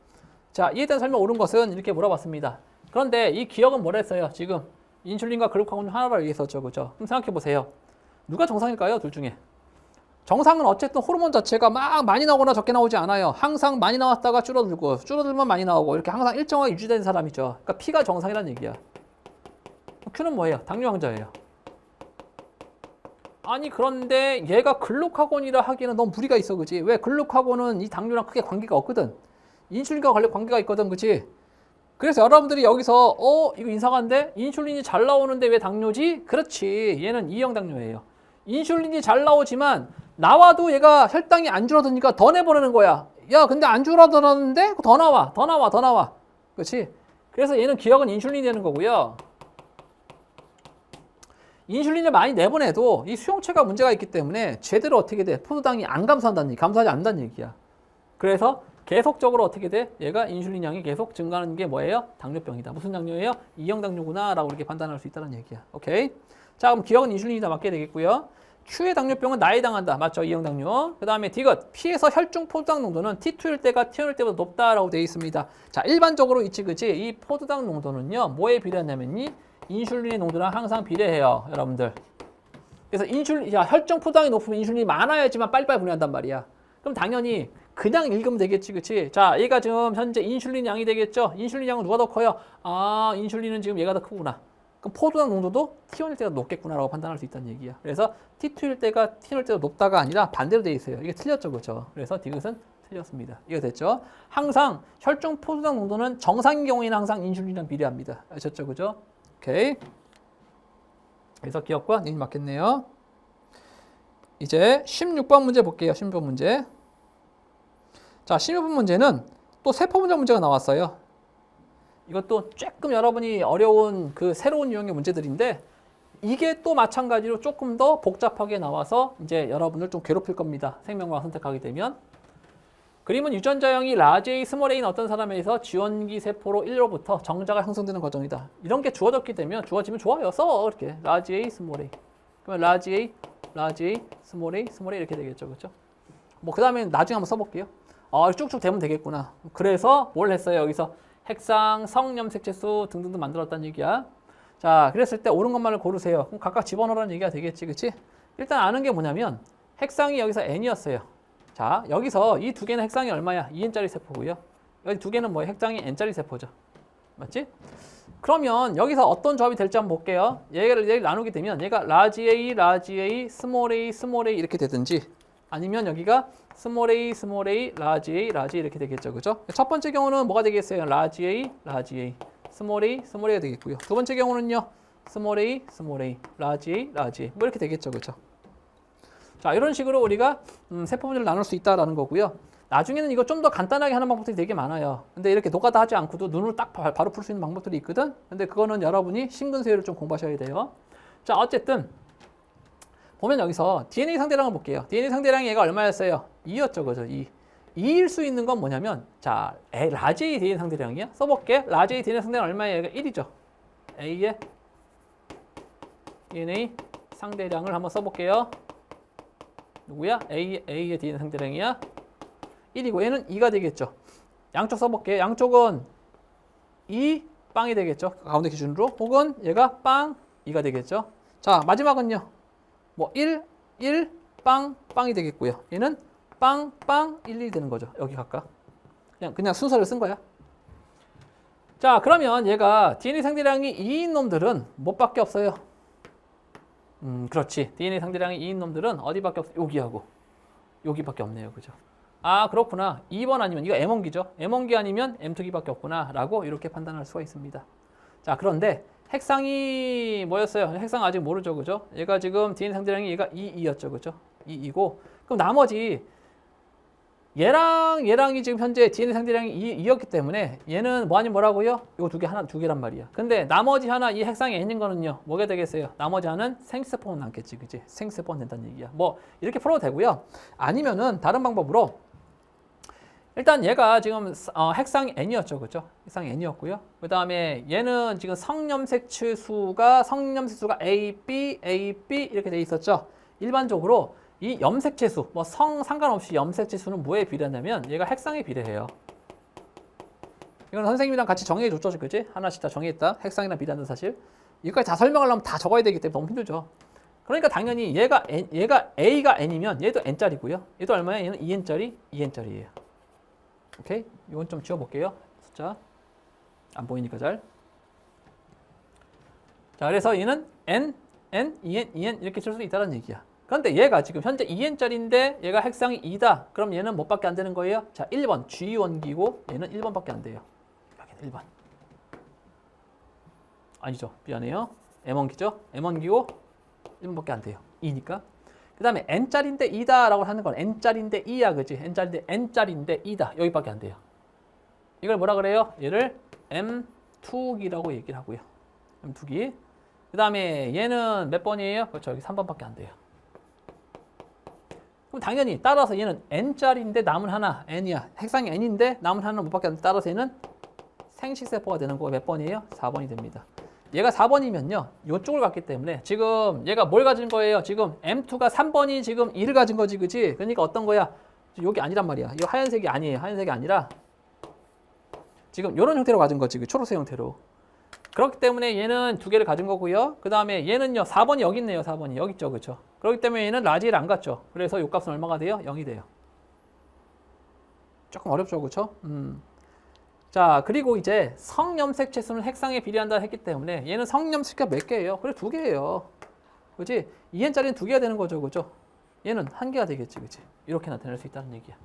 자, 이에 대한 설명 옳은 것은 이렇게 물어봤습니다. 그런데 이 기억은 뭐라 했어요? 지금 인슐린과 글루카곤 하나로 얘기했었죠. 그죠? 그럼 생각해 보세요. 누가 정상일까요? 둘 중에. 정상은 어쨌든 호르몬 자체가 막 많이 나오거나 적게 나오지 않아요. 항상 많이 나왔다가 줄어들고 줄어들면 많이 나오고 이렇게 항상 일정하게 유지되는 사람이죠. 그러니까 P가 정상이라는 얘기야. Q는 뭐예요? 당뇨 환자예요. 아니 그런데 얘가 글루카곤이라 하기에는 너무 무리가 있어. 그지? 왜? 글루카곤은 이 당뇨랑 크게 관계가 없거든. 인슐린과 관계가 있거든. 그치? 그래서 여러분들이 여기서 이거 이상한데? 인슐린이 잘 나오는데 왜 당뇨지? 그렇지. 얘는 E형 당뇨예요. 인슐린이 잘 나오지만 나와도 얘가 혈당이 안 줄어드니까 더 내보내는 거야. 야 근데 안 줄어들었는데 더 나와. 그렇지? 그래서 얘는 기억은 인슐린이 되는 거고요. 인슐린을 많이 내보내도 이 수용체가 문제가 있기 때문에 제대로 어떻게 돼? 포도당이 안 감소한다는 얘기, 감소하지 않는다는 얘기야. 그래서 계속적으로 어떻게 돼? 얘가 인슐린 양이 계속 증가하는 게 뭐예요? 당뇨병이다. 무슨 당뇨예요? E형 당뇨구나 라고 이렇게 판단할 수 있다는 얘기야. 오케이? 자 그럼 기억은 인슐린이다 맞게 되겠고요. Q의 당뇨병은 나이 당한다. 맞죠? E형 당뇨. 그 다음에 D것. P에서 혈중 포도당 농도는 T2일 때가 T1일 때보다 높다라고 되어 있습니다. 자, 일반적으로 있지, 그치? 이 포도당 농도는요, 뭐에 비례하냐면요, 인슐린의 농도랑 항상 비례해요, 여러분들. 그래서 혈중 포도당이 높으면 인슐린이 많아야지만 빨리빨리 분해한단 말이야. 그럼 당연히 그냥 읽으면 되겠지, 그치? 자, 얘가 지금 현재 인슐린 양이 되겠죠? 인슐린 양은 누가 더 커요? 아, 인슐린은 지금 얘가 더 크구나. 그럼 포도당 농도도 T1일 때가 높겠구나라고 판단할 수 있다는 얘기야. 그래서 T2일 때가 T1일 때가 높다가 아니라 반대로 돼 있어요. 이게 틀렸죠, 그렇죠? 그래서 디귿은 틀렸습니다. 이거 됐죠? 항상 혈중 포도당 농도는 정상인 경우에는 항상 인슐린이랑 비례합니다. 아셨죠, 그죠? 오케이. 그래서 기억과 님이 맞겠네요. 이제 16번 문제 볼게요. 16번 문제. 자, 16번 문제는 또 세포 분자 문제가 나왔어요. 이것도 조금 여러분이 어려운 그 새로운 유형의 문제들인데 이게 또 마찬가지로 조금 더 복잡하게 나와서 이제 여러분을 좀 괴롭힐 겁니다. 생명과학 선택하게 되면. 그림은 유전자형이 라지 A, 스몰 A는 어떤 사람에서 지원기 세포로 1로부터 정자가 형성되는 과정이다. 이런 게 주어지면 좋아요. 써 이렇게 라지 A, 스몰 A. 그러면 라지 A, 스몰 A 이렇게 되겠죠, 그렇죠? 뭐 그 다음에 나중에 한번 써볼게요. 쭉쭉 되면 되겠구나. 그래서 뭘 했어요? 여기서 핵상, 성염색체수 등등등 만들었다는 얘기야. 자, 그랬을 때 옳은 것만을 고르세요. 그럼 각각 집어넣으라는 얘기가 되겠지, 그치? 일단 아는 게 뭐냐면 핵상이 여기서 N이었어요. 자, 여기서 이 두 개는 핵상이 얼마야? 2N짜리 세포고요. 여기 두 개는 뭐예요? 핵상이 N짜리 세포죠. 맞지? 그러면 여기서 어떤 조합이 될지 한번 볼게요. 얘를 나누게 되면 얘가 라지 A, 스몰 A 이렇게 되든지 아니면 여기가 스몰 A, 라지 A 이렇게 되겠죠. 그죠? 첫 번째 경우는 뭐가 되겠어요? 라지 A, 스몰 A가 되겠고요. 두 번째 경우는요. 스몰 A, 라지 A 뭐 이렇게 되겠죠. 그죠? 자, 이런 식으로 우리가 세포 분자를 나눌 수 있다라는 거고요. 나중에는 이거 좀 더 간단하게 하는 방법들이 되게 많아요. 근데 이렇게 노가다 하지 않고도 눈으로 딱 바로 풀 수 있는 방법들이 있거든. 근데 그거는 여러분이 신근수열을 좀 공부하셔야 돼요. 자, 어쨌든 보면 여기서 DNA 상대량을 볼게요. DNA 상대량이 얘가 얼마였어요? 2였죠, 그죠? 2일 수 있는 건 뭐냐면, 자, 라지 A DNA 상대량이야? 써볼게. 라지 A DNA 상대량 얼마예요? 얘가 1이죠. A의 DNA 상대량을 한번 써볼게요. 누구야? A의 DNA 상대량이야? 1이고 얘는 2가 되겠죠. 양쪽 써볼게. 양쪽은 2 빵이 되겠죠. 가운데 기준으로. 혹은 얘가 빵 2가 되겠죠. 자, 마지막은요. 뭐 1 빵이 되겠고요. 얘는 빵 1이 되는 거죠. 여기 각각. 그냥 순서를 쓴 거야. 자, 그러면 얘가 DNA 상대량이 2인 놈들은 뭐밖에 없어요? 그렇지. DNA 상대량이 2인 놈들은 어디밖에 없어요? 여기하고 여기밖에 없네요. 그죠? 아, 그렇구나. 2번 아니면 이거 M1기죠. M1기 아니면 M2기밖에 없구나 라고 이렇게 판단할 수가 있습니다. 자, 그런데 핵상이 뭐였어요? 핵상 아직 모르죠. 그죠? 얘가 지금 DNA 상대량이 얘가 2였죠. 그죠? 2이고 그럼 나머지 얘랑이 지금 현재 DNA 상대량이 2였기 때문에 얘는 뭐 아니면 뭐라고요? 이거 두 개란 말이야. 근데 나머지 하나 이 핵상이 N인 거는요. 뭐가 되겠어요? 나머지 하나는 생세포는 남겠지. 그치? 생세포는 된다는 얘기야. 뭐 이렇게 풀어도 되고요. 아니면은 다른 방법으로 일단 얘가 지금 핵상이 n이었죠, 그렇죠? 핵상이 n이었고요. 그 다음에 얘는 지금 성염색체 수가 A, B, A, B 이렇게 돼 있었죠. 일반적으로 이 염색체 수, 뭐 성 상관없이 염색체 수는 뭐에 비례하냐면 얘가 핵상에 비례해요. 이건 선생님이랑 같이 정해줬죠, 그지? 하나씩 다 정해있다. 핵상이랑 비례한다는 사실. 이거까지 다 설명하려면 다 적어야 되기 때문에 너무 힘들죠. 그러니까 당연히 얘가 A가 N이면 얘도 N짜리고요. 얘도 얼마야? 얘는 2N짜리, 2N짜리예요. 오케이? 이건 좀 지워볼게요. 숫자. 안 보이니까 잘. 자, 그래서 얘는 N, 2N, 2N 이렇게 칠 수 있다는 얘기야. 그런데 얘가 지금 현재 2N짜리인데 얘가 핵상이 2다. 그럼 얘는 뭐밖에 안 되는 거예요? 자, 1번 G1기고 얘는 1번밖에 안 돼요. 여기는 1번. 아니죠. 미안해요. M1기죠. M1기고 1번밖에 안 돼요. 2니까. 그 다음에 N짜리인데 2다라고 하는 건 N짜리인데 2야, 그지? N짜리인데 2다. 여기밖에 안 돼요. 이걸 뭐라 그래요? 얘를 M2기라고 얘기를 하고요. M2기. 그 다음에 얘는 몇 번이에요? 그렇죠. 여기 3번밖에 안 돼요. 그럼 당연히 따라서 얘는 N짜리인데 남은 하나, N이야. 핵상이 N인데 남은 하나는 못 밖에 안 돼. 따라서 얘는 생식세포가 되는 거 몇 번이에요? 4번이 됩니다. 얘가 4번이면요. 이쪽을 갔기 때문에 지금 얘가 뭘 가진 거예요? 지금 M2가 3번이 지금 2를 가진 거지, 그지? 그러니까 어떤 거야? 여기 아니란 말이야. 이 하얀색이 아니에요. 하얀색이 아니라 지금 이런 형태로 가진 거지, 그 초록색 형태로. 그렇기 때문에 얘는 두 개를 가진 거고요. 그 다음에 얘는요. 4번이 여기 있네요. 4번이 여기 있죠, 그렇죠? 그렇기 때문에 얘는 라지를 안 갔죠. 그래서 이 값은 얼마가 돼요? 0이 돼요. 조금 어렵죠, 그렇죠? 자, 그리고 이제 성염색체 수는 핵상에 비례한다 했기 때문에 얘는 성염색체가 몇 개예요? 그래, 2개예요. 그렇지? 2n짜리는 2개가 되는 거죠, 그렇죠? 얘는 1개가 되겠지, 그렇지? 이렇게 나타낼 수 있다는 얘기야.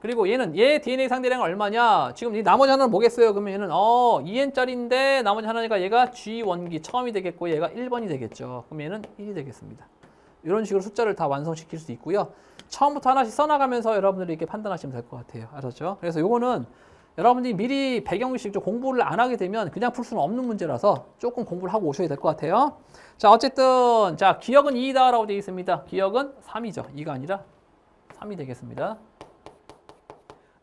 그리고 얘는 얘 DNA 상대량은 얼마냐? 지금 이 나머지 하나는 뭐겠어요? 그러면 얘는 2n짜리인데 나머지 하나니까 얘가 G1기 처음이 되겠고 얘가 1번이 되겠죠. 그럼 얘는 1이 되겠습니다. 이런 식으로 숫자를 다 완성시킬 수 있고요. 처음부터 하나씩 써나가면서 여러분들이 이렇게 판단하시면 될 것 같아요. 알았죠? 그래서 요거는 여러분들이 미리 배경식 좀 공부를 안 하게 되면 그냥 풀 수는 없는 문제라서 조금 공부를 하고 오셔야 될 것 같아요. 자, 어쨌든 자, 기억은 2다라고 되어 있습니다. 기억은 3이죠. 2가 아니라 3이 되겠습니다.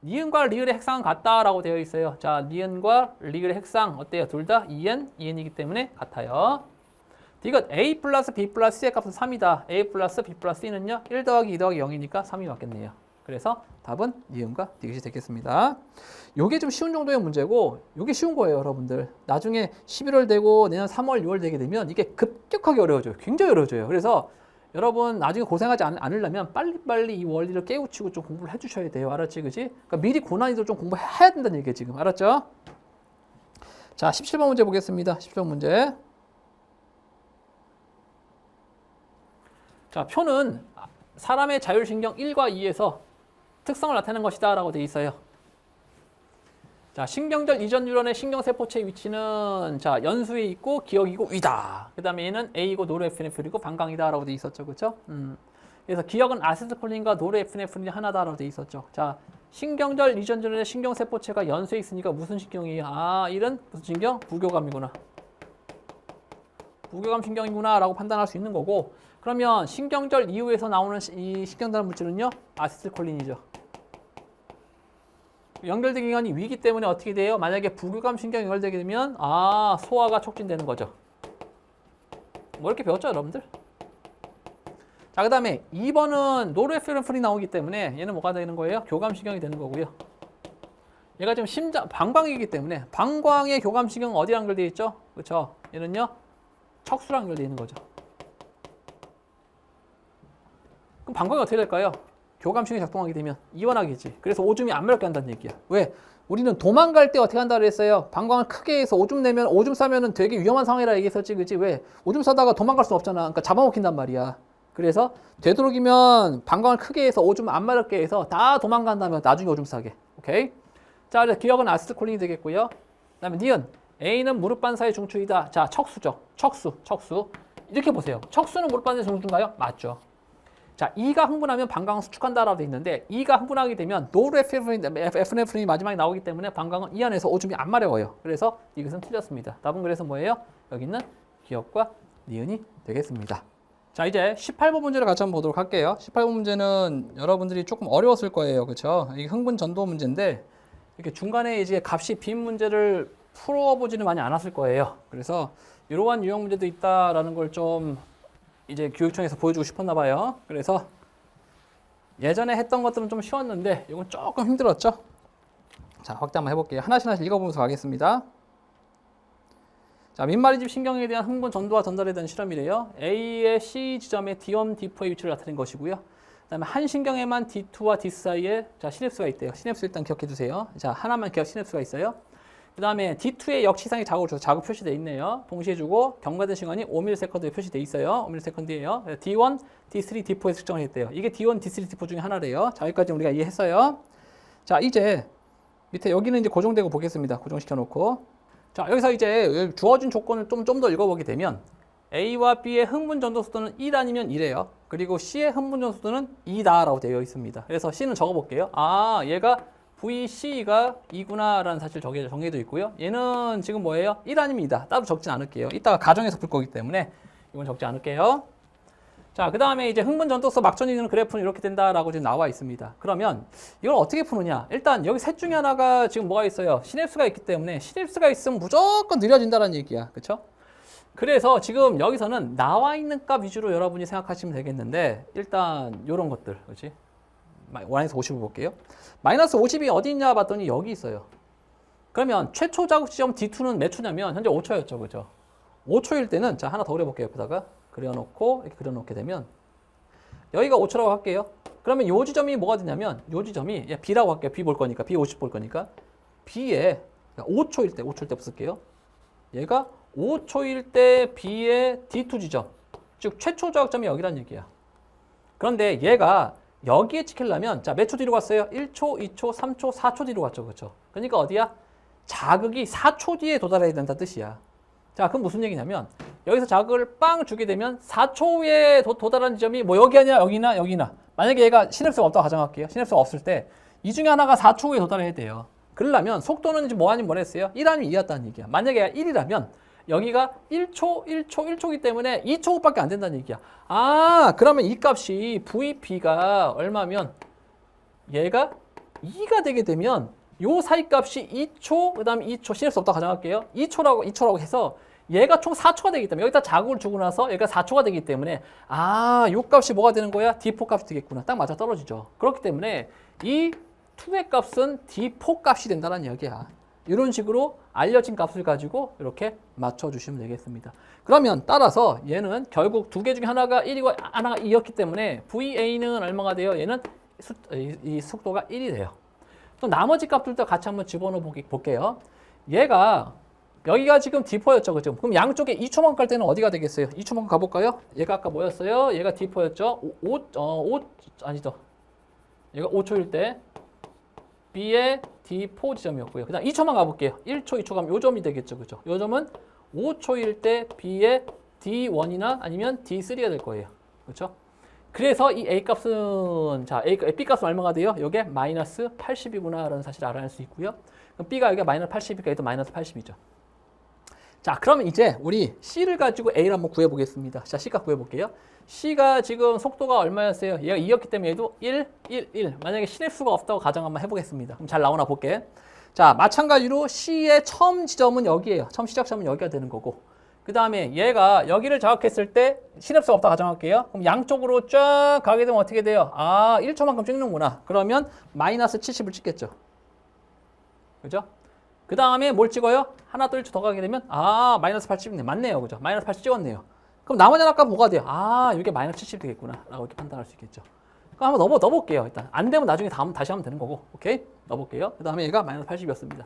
니은과 리을의 핵상은 같다라고 되어 있어요. 자, 니은과 리을의 핵상 어때요? 둘 다 2n, 2n이기 때문에 같아요. 이것 a 플러스 b 플러스 c의 값은 3이다. a 플러스 b 플러스 c는요. 1 더하기 2 더하기 0이니까 3이 맞겠네요. 그래서 답은 니은과 디귿이 되겠습니다. 요게 좀 쉬운 정도의 문제고 요게 쉬운 거예요, 여러분들. 나중에 11월 되고 내년 3월, 6월 되게 되면 이게 급격하게 어려워져요. 굉장히 어려워져요. 그래서 여러분 나중에 고생하지 않으려면 빨리빨리 이 원리를 깨우치고 좀 공부를 해주셔야 돼요. 알았지, 그지? 그러니까 미리 고난이도 좀 공부해야 된다는 얘기예요, 지금. 알았죠? 자, 17번 문제 보겠습니다. 17번 문제. 자, 표는 사람의 자율신경 1과 2에서 특성을 나타내는 것이다 라고 되어 있어요. 자, 신경절 이전 뉴런의 신경세포체의 위치는 자, 연수에 있고 기억이고 위다. 그 다음에 얘는 A이고 노르에피네프린이고 방광이다 라고 되어 있었죠. 그렇죠? 그래서 기억은 아세트콜린과 노르에피네프린이 하나다 라고 되어 있었죠. 자, 신경절 이전 뉴런의 신경세포체가 연수에 있으니까 무슨 신경이에요? 아, 이런 무슨 신경? 부교감이구나. 부교감 신경이구나 라고 판단할 수 있는 거고, 그러면 신경절 이후에서 나오는 이 신경단 물질은요, 아세틸콜린이죠. 연결된 기관이 위기 때문에 어떻게 돼요? 만약에 부교감 신경이 연결되게 되면 소화가 촉진되는 거죠. 뭐 이렇게 배웠죠, 여러분들? 자, 그 다음에 2번은 노르에피네프린이 나오기 때문에 얘는 뭐가 되는 거예요? 교감 신경이 되는 거고요. 얘가 지금 방광이기 때문에 방광의 교감 신경은 어디랑 연결되어 있죠? 그렇죠? 얘는요, 척수랑 연결되어 있는 거죠. 그럼 방광이 어떻게 될까요? 교감신경이 작동하게 되면 이완하겠지. 그래서 오줌이 안 마렵게 한다는 얘기야. 왜? 우리는 도망갈 때 어떻게 한다고 그랬어요? 방광을 크게 해서 오줌 싸면은 되게 위험한 상황이라 얘기했었지, 그치? 왜? 오줌 싸다가 도망갈 수 없잖아. 그러니까 잡아먹힌단 말이야. 그래서 되도록이면 방광을 크게 해서 오줌 안 마렵게 해서 다 도망간다면 나중에 오줌 싸게. 오케이? 자, 그래서 기억은 아세틸콜린이 되겠고요. 그 다음에 니은. A는 무릎반사의 중추이다. 자, 척수죠. 척수. 이렇게 보세요. 척수는 무릎반사의 중추인가요? 맞죠. 자, E가 흥분하면 방광을 수축한다라고 되어 있는데 E가 흥분하게 되면 노르에피네프린이 마지막에 나오기 때문에 방광은 이 안에서 오줌이 안 마려워요. 그래서 이것은 틀렸습니다. 답은 그래서 뭐예요? 여기 있는 기억과 니은이 되겠습니다. 자, 이제 18번 문제를 같이 한번 보도록 할게요. 18번 문제는 여러분들이 조금 어려웠을 거예요. 그렇죠? 이게 흥분 전도 문제인데 이렇게 중간에 이제 값이 빈 문제를 풀어보지는 많이 않았을 거예요. 그래서 이러한 유형 문제도 있다라는 걸 좀 이제 교육청에서 보여주고 싶었나 봐요. 그래서 예전에 했던 것들은 좀 쉬웠는데 이건 조금 힘들었죠? 자, 확대 한번 해볼게요. 하나씩 읽어보면서 가겠습니다. 자, 민말이집 신경에 대한 흥분 전도와 전달에 대한 실험이래요. A의 C 지점에 D1, D4의 위치를 나타낸 것이고요. 그 다음에 한 신경에만 D2와 D 사이에 자, 시냅스가 있대요. 시냅스 일단 기억해 두세요. 자, 하나만 시냅스가 있어요. 그 다음에 D2에 역치상의 자극을 줘서 자극 표시되어 있네요. 동시에 주고 경과된 시간이 5ms에 표시되어 있어요. 5ms이에요. D1, D3, D4에 측정을 했대요. 이게 D1, D3, D4 중에 하나래요. 자, 여기까지 우리가 이해했어요. 자, 이제 밑에 여기는 이제 고정되고 보겠습니다. 고정시켜 놓고. 자, 여기서 이제 주어진 조건을 좀 더 읽어보게 되면 A와 B의 흥분 전도 속도는 1 아니면 1이에요. 그리고 C의 흥분 전도 속도는 2다라고 되어 있습니다. 그래서 C는 적어볼게요. 아, 얘가 VC가 2구나 라는 사실 정해져 있고요. 얘는 지금 뭐예요? 1 아니면 2다. 따로 적진 않을게요. 이따가 가정에서 풀 거기 때문에 이건 적지 않을게요. 자, 그 다음에 이제 흥분 전도서 막전이는 그래프는 이렇게 된다라고 지금 나와 있습니다. 그러면 이걸 어떻게 푸느냐? 일단 여기 셋 중에 하나가 지금 뭐가 있어요? 시냅스가 있기 때문에 시냅스가 있으면 무조건 느려진다는 얘기야. 그렇죠? 그래서 지금 여기서는 나와 있는 값 위주로 여러분이 생각하시면 되겠는데 일단 이런 것들, 그렇지? 마이너스 50을 볼게요. 마이너스 50이 어디 있냐 봤더니 여기 있어요. 그러면 최초 자극 지점 D2는 몇 초냐면 현재 5초였죠. 그죠? 5초일 때는 자, 하나 더 그려볼게요. 옆에다가 그려놓고 이렇게 그려놓게 되면 여기가 5초라고 할게요. 그러면 요 지점이 뭐가 되냐면 요 지점이 B라고 할게요. B 볼 거니까 B 50 볼 거니까 B에 5초일 때 쓸게요. 얘가 5초일 때 B의 D2 지점, 즉 최초 자극점이 여기란 얘기야. 그런데 얘가 여기에 찍히려면 자, 몇 초 뒤로 갔어요? 1초, 2초, 3초, 4초 뒤로 갔죠. 그렇죠? 그러니까 어디야? 자극이 4초 뒤에 도달해야 된다 뜻이야. 자, 그럼 무슨 얘기냐면 여기서 자극을 빵 주게 되면 4초 후에 도달하는 지점이 뭐 여기 아니야? 여기나. 만약에 얘가 시냅스가 없다고 가정할게요. 시냅스가 없을 때 이 중에 하나가 4초 후에 도달해야 돼요. 그러려면 속도는 이제 뭐 아니면 뭐랬어요? 1 아니면 2였다는 얘기야. 만약에 얘가 1이라면 여기가 1초이기 때문에 2초 후밖에 안 된다는 얘기야. 아, 그러면 이 값이 VP가 얼마면 얘가 2가 되게 되면 요 사이 값이 2초, 그 다음에 2초, 시냅스 없다고 가정할게요. 2초라고 해서 얘가 총 4초가 되기 때문에 여기다 자극을 주고 나서 얘가 4초가 되기 때문에 아, 요 값이 뭐가 되는 거야? D4 값이 되겠구나. 딱 맞아 떨어지죠. 그렇기 때문에 이 2의 값은 D4 값이 된다는 이야기야. 이런 식으로 알려진 값을 가지고 이렇게 맞춰주시면 되겠습니다. 그러면 따라서 얘는 결국 두 개 중에 하나가 1이고 하나가 2였기 때문에 VA는 얼마가 돼요? 얘는 이 속도가 1이 돼요. 또 나머지 값들도 같이 한번 집어넣어 볼게요. 얘가 여기가 지금 D4였죠. 그죠? 그럼 양쪽에 2초만 갈 때는 어디가 되겠어요? 2초만 가볼까요? 얘가 아까 뭐였어요? 얘가 D4였죠? 아니죠. 얘가 5초일 때 B의 D4 지점이었고요. 그 다음 2초만 가볼게요. 1초, 2초 가면 요 점이 되겠죠. 그죠? 요 점은 5초일 때 B의 D1이나 아니면 D3가 될 거예요. 그렇죠? 그래서 이 A 값은 자, B 값은 얼마가 돼요? 요게 마이너스 80이구나 라는 사실을 알아낼 수 있고요. 그럼 B가 여기가 마이너스 80이니까 얘도 마이너스 80이죠. 자, 그러면 이제 우리 C를 가지고 A를 한번 구해보겠습니다. 자, C값 구해볼게요. C가 지금 속도가 얼마였어요? 얘가 2였기 때문에 얘도 1. 만약에 시냅스가 없다고 가정 한번 해보겠습니다. 그럼 잘 나오나 볼게. 자, 마찬가지로 C의 처음 지점은 여기예요. 처음 시작점은 여기가 되는 거고. 그 다음에 얘가 여기를 자극했을 때 시냅스가 없다고 가정할게요. 그럼 양쪽으로 쫙 가게 되면 어떻게 돼요? 아, 1초만큼 찍는구나. 그러면 마이너스 70을 찍겠죠. 그죠? 그 다음에 뭘 찍어요? 하나 또 1초 더 가게 되면 아, 마이너스 80이네. 맞네요. 그죠? 마이너스 80 찍었네요. 그럼 나머지 하나 값 뭐가 돼요? 아, 이게 마이너스 70 되겠구나. 라고 이렇게 판단할 수 있겠죠. 그럼 한번 넣어볼게요. 일단. 안 되면 나중에 다시 하면 되는 거고. 오케이? 넣어볼게요. 그 다음에 얘가 마이너스 80이었습니다.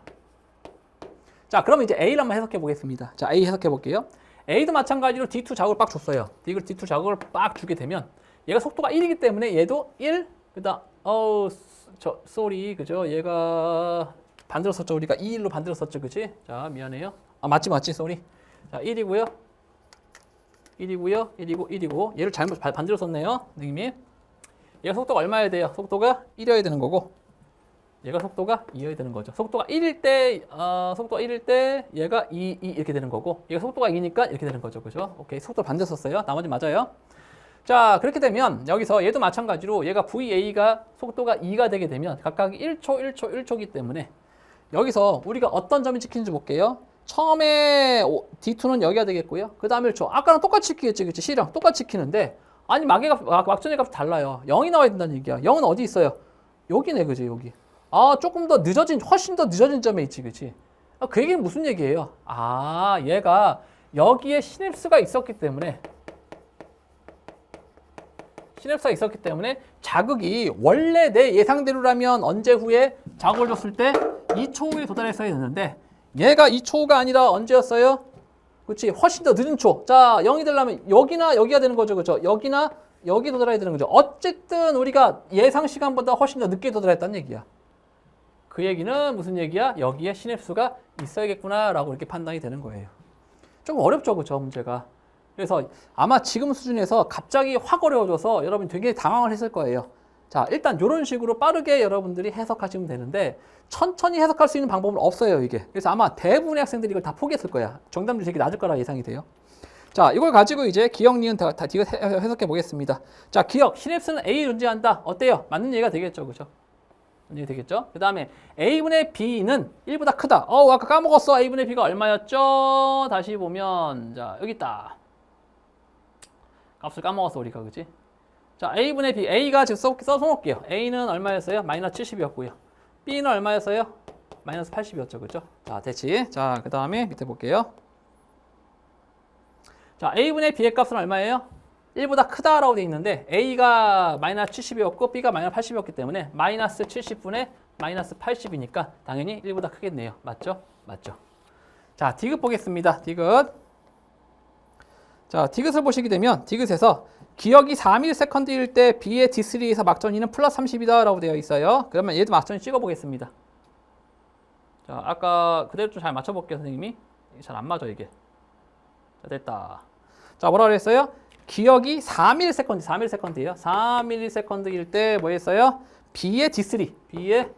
자, 그러면 이제 A를 한번 해석해 보겠습니다. 자, A 해석해 볼게요. A도 마찬가지로 D2 자극을 빡 줬어요. D2 자극을 빡 주게 되면 얘가 속도가 1이기 때문에 얘도 1, 그다음 그죠? 얘가 반대로 썼죠. 우리가 2일로 반대로 썼죠. 그치? 자, 미안해요. 아, 맞지, 쏘리. 자, 1이고요. 1이고. 얘를 잘못 반대로 썼네요. 선생님이. 얘가 속도가 얼마여야 돼요? 속도가 1이어야 되는 거고. 얘가 속도가 2여야 되는 거죠. 속도가 1일 때 얘가 2 이렇게 되는 거고, 얘가 속도가 2니까 이렇게 되는 거죠. 그죠? 오케이. 속도 반대 썼어요. 나머지 맞아요. 자, 그렇게 되면 여기서 얘도 마찬가지로 얘가 VA가 속도가 2가 되게 되면 각각 1초, 1초, 1초이기 때문에 여기서 우리가 어떤 점이 찍히는지 볼게요. 처음에 D2는 여기가 되겠고요. 그 다음에 1초. 아까랑 똑같이 찍히겠지, 그치? C랑 똑같이 찍히는데 아니 막전의 값이 달라요. 0이 나와야 된다는 얘기야. 0은 어디 있어요? 여기네, 그지? 여기. 아, 조금 더 늦어진, 훨씬 더 늦어진 점에 있지, 그치? 아, 그 얘기는 무슨 얘기예요? 아, 얘가 여기에 시냅스가 있었기 때문에 자극이 원래 내 예상대로라면 언제 후에 자극을 줬을 때 2초 후에 도달했어야 했는데 얘가 2초 후가 아니라 언제였어요? 그렇지, 훨씬 더 늦은 초. 자, 0이 되려면 여기나 여기가 되는 거죠, 그렇죠? 여기나 여기 도달해야 되는 거죠. 어쨌든 우리가 예상 시간보다 훨씬 더 늦게 도달했다는 얘기야. 그 얘기는 무슨 얘기야? 여기에 시냅스가 있어야겠구나라고 이렇게 판단이 되는 거예요. 좀 어렵죠, 그렇죠, 문제가. 그래서 아마 지금 수준에서 갑자기 확 어려워져서 여러분 되게 당황을 했을 거예요. 자, 일단 이런 식으로 빠르게 여러분들이 해석하시면 되는데 천천히 해석할 수 있는 방법은 없어요, 이게. 그래서 아마 대부분의 학생들이 이걸 다 포기했을 거야. 정답률이 되게 낮을 거라 예상이 돼요. 자, 이걸 가지고 이제 기억, 니은 다 해석해 보겠습니다. 자, 기억, 시냅스는 A 존재한다. 어때요? 맞는 얘기가 되겠죠, 그죠? 맞는 얘기 되겠죠? 그 다음에 A분의 B는 1보다 크다. 아까 까먹었어. A분의 B가 얼마였죠? 다시 보면, 자, 여기 있다. 값을 까먹었어, 우리가, 그지? 자, A분의 B, A가 지금 써놓을게요. A는 얼마였어요? 마이너스 70이었고요. B는 얼마였어요? 마이너스 80이었죠, 그죠? 자, 됐지? 자, 그 다음에 밑에 볼게요. 자, A분의 B의 값은 얼마예요? 1보다 크다라고 되어 있는데 A가 마이너스 70이었고 B가 마이너스 80이었기 때문에 마이너스 70분의 마이너스 80이니까 당연히 1보다 크겠네요. 맞죠? 맞죠? 자, 디귿 보겠습니다. 디귿. 자, 디귿을 보시게 되면 디귿에서 기억이 4ms일 때 B의 D3에서 막전이는 플러스 30이다 라고 되어 있어요. 그러면 얘도 막전이 찍어 보겠습니다. 자, 아까 그대로 좀 잘 맞춰볼게요, 선생님이. 잘 안 맞아, 이게. 자, 됐다. 자, 뭐라 그랬어요? 기억이 4ms이에요. 4ms일 때 뭐 했어요? B의 D3. B의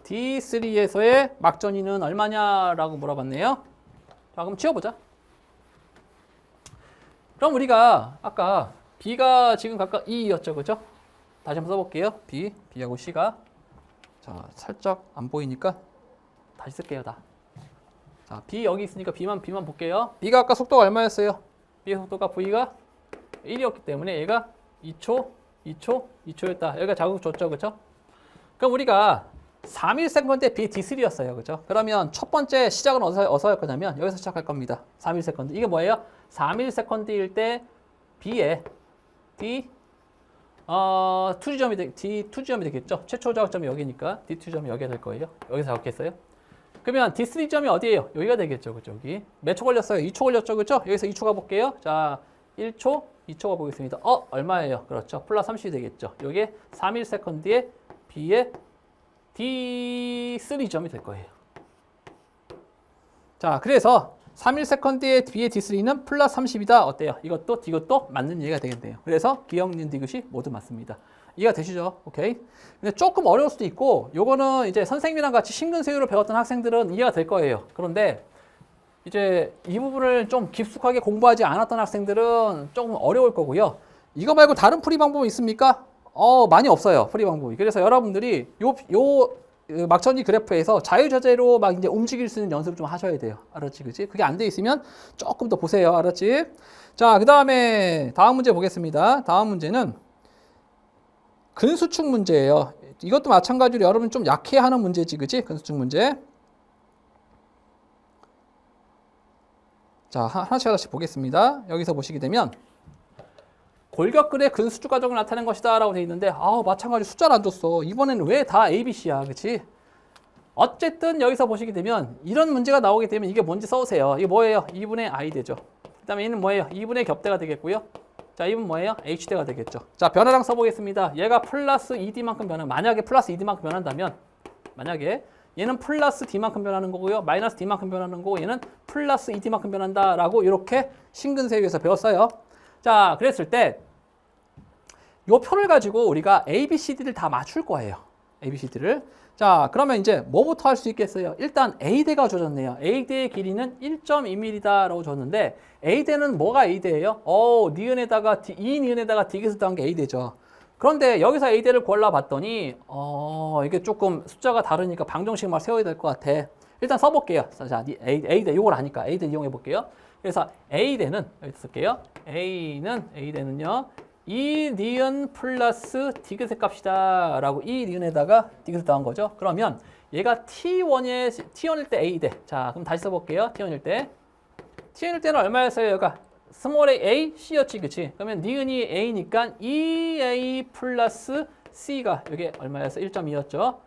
D3에서의 막전이는 얼마냐라고 물어봤네요. 자, 그럼 지워보자. 그럼 우리가 아까 B가 지금 각각 2였죠, 그죠? 다시 한번 써볼게요. B하고 C가. 자, 살짝 안 보이니까 다시 쓸게요, 다. 자, B 여기 있으니까 B만 볼게요. B가 아까 속도가 얼마였어요? B의 속도가 V가 1이었기 때문에 얘가 2초였다. 여기가 자극 줬죠, 그죠? 그럼 우리가 3ms B D3였어요, 그죠? 그러면 첫 번째 시작은 어디서 거냐면 여기서 시작할 겁니다. 3ms. 이게 뭐예요? 3ms일 때 B의 D 2지점이 되겠죠? 최초 자극점이 여기니까 D2점이 여기가 될 거예요. 여기서 자극했어요. 그러면 D3점이 어디예요? 여기가 되겠죠, 그죠? 여기 몇 초 걸렸어요? 2초 걸렸죠, 그죠? 여기서 2초 가볼게요. 자, 1초, 2초 가보겠습니다. 얼마예요? 그렇죠. 플러스 30이 되겠죠. 이게 3ms에 B의 D3점이 될 거예요. 자, 그래서 3ms에 B의 D3는 플러스 30이다. 어때요? 이것도 맞는 얘기가 되겠네요. 그래서 기억, 니은, 디귿이 모두 맞습니다. 이해가 되시죠? 오케이. 근데 조금 어려울 수도 있고, 요거는 이제 선생님이랑 같이 신근세유를 배웠던 학생들은 이해가 될 거예요. 그런데 이제 이 부분을 좀 깊숙하게 공부하지 않았던 학생들은 조금 어려울 거고요. 이거 말고 다른 풀이 방법이 있습니까? 많이 없어요. 풀이 방법이. 그래서 여러분들이 요 막천지 그래프에서 자유자재로 막 이제 움직일 수 있는 연습을 좀 하셔야 돼요. 알았지? 그지? 그게 안 돼 있으면 조금 더 보세요. 알았지? 자, 그 다음에 다음 문제 보겠습니다. 다음 문제는 근수축 문제예요. 이것도 마찬가지로 여러분 좀 약해하는 문제지, 그지? 근수축 문제. 자, 하나씩 보겠습니다. 여기서 보시게 되면 골격근의 근수축 과정을 나타낸 것이다 라고 되어 있는데 마찬가지로 숫자를 안 줬어. 이번에는 왜 다 A, B, C야, 그치? 어쨌든 여기서 보시게 되면 이런 문제가 나오게 되면 이게 뭔지 써오세요. 이게 뭐예요? 2분의 I 되죠. 그 다음에 얘는 뭐예요? 2분의 겹대가 되겠고요. 자, 이건 뭐예요? H대가 되겠죠. 자, 변화량 써보겠습니다. 얘가 플러스 2D만큼 만약에 플러스 2D만큼 변한다면 만약에 얘는 플러스 D만큼 변하는 거고요. 마이너스 D만큼 변하는 거고 얘는 플러스 2D만큼 변한다라고 이렇게 신근세유에서 배웠어요. 자, 그랬을 때 이 표를 가지고 우리가 A, B, C, D를 다 맞출 거예요. ABCD를. 자, 그러면 이제 뭐부터 할 수 있겠어요? 일단 A대가 줘졌네요. A대의 길이는 1.2mm다라고 줬는데 A대는 뭐가 A대예요? 니은에다가 이 니은에다가 디귿을 더한 게 A대죠. 그런데 여기서 A대를 골라봤더니 이게 조금 숫자가 다르니까 방정식 막 세워야 될 것 같아. 일단 써볼게요. 자, A대 이걸 아니까 A대 이용해 볼게요. 그래서 A대는 여기 쓸게요. A대는요. 이 니은 플러스 디귿의 값이다 라고 이 니은에다가 디귿을 더한 거죠. 그러면 얘가 T1일 때 A대. 자, 그럼 다시 써볼게요. T1일 때는 얼마였어요? 얘가 스몰 a, C였지, 그치? 그러면 니은이 A니까 2A 플러스 C가 이게 얼마였어? 1.2였죠.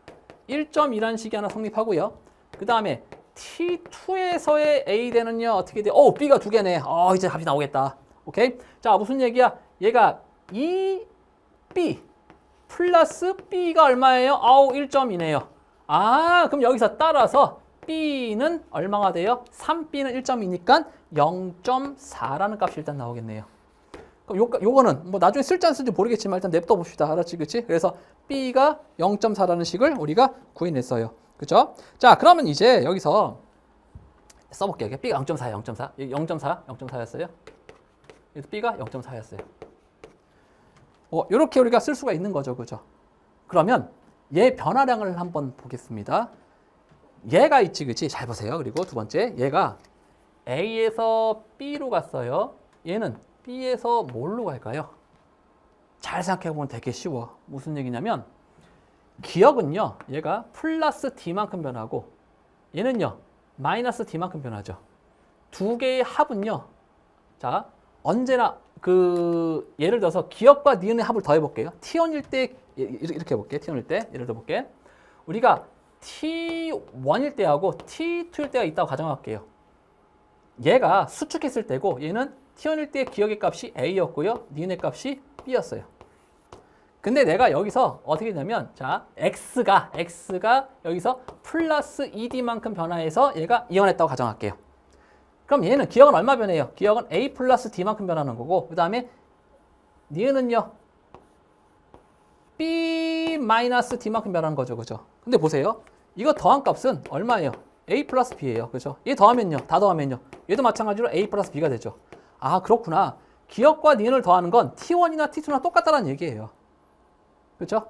1.2라는 식이 하나 성립하고요. 그 다음에 T2에서의 A대는요, 어떻게 돼? B가 두 개네. 이제 답이 나오겠다. 오케이? 자, 무슨 얘기야? 얘가 2B 플러스 B가 얼마예요? 1.2네요. 그럼 여기서 따라서 B는 얼마가 돼요? 3B는 1.2니까 0.4라는 값이 일단 나오겠네요. 그럼 요거는 뭐 나중에 쓸지 안 쓸지 모르겠지만 일단 냅둬 봅시다. 알았지? 그치? 그래서 B가 0.4라는 식을 우리가 구해냈어요. 그죠? 자, 그러면 이제 여기서 써볼게요. B가 0.4야, 0.4였어요. 그래서 B가 0.4였어요. 이렇게 우리가 쓸 수가 있는 거죠. 그죠? 그러면 얘 변화량을 한번 보겠습니다. 얘가 있지, 그치? 잘 보세요. 그리고 두 번째, 얘가 A에서 B로 갔어요. 얘는 B에서 뭘로 갈까요? 잘 생각해보면 되게 쉬워. 무슨 얘기냐면 기억은요, 얘가 플러스 D만큼 변하고 얘는요, 마이너스 D만큼 변하죠. 두 개의 합은요, 자, 언제나 예를 들어서 기억과 니은의 합을 더해볼게요. T1일 때 이렇게 해볼게요. T1일 때 예를 들어볼게. 우리가 T1일 때하고 T2일 때가 있다고 가정할게요. 얘가 수축했을 때고 얘는 T1일 때 기억의 값이 A였고요. 니은의 값이 B였어요. 근데 내가 여기서 어떻게 되냐면 자, X가 여기서 플러스 ED만큼 변화해서 얘가 이온했다고 가정할게요. 그럼 얘는 기억은 얼마 변해요? 기억은 A 플러스 D만큼 변하는 거고 그 다음에 니은은요 B 마이너스 D만큼 변하는 거죠. 그죠? 근데 보세요. 이거 더한 값은 얼마예요? A 플러스 B예요. 그죠? 얘 더하면요. 다 더하면요. 얘도 마찬가지로 A 플러스 B가 되죠. 그렇구나. 기억과 니은을 더하는 건 T1이나 T2나 똑같다는 얘기예요. 그렇죠?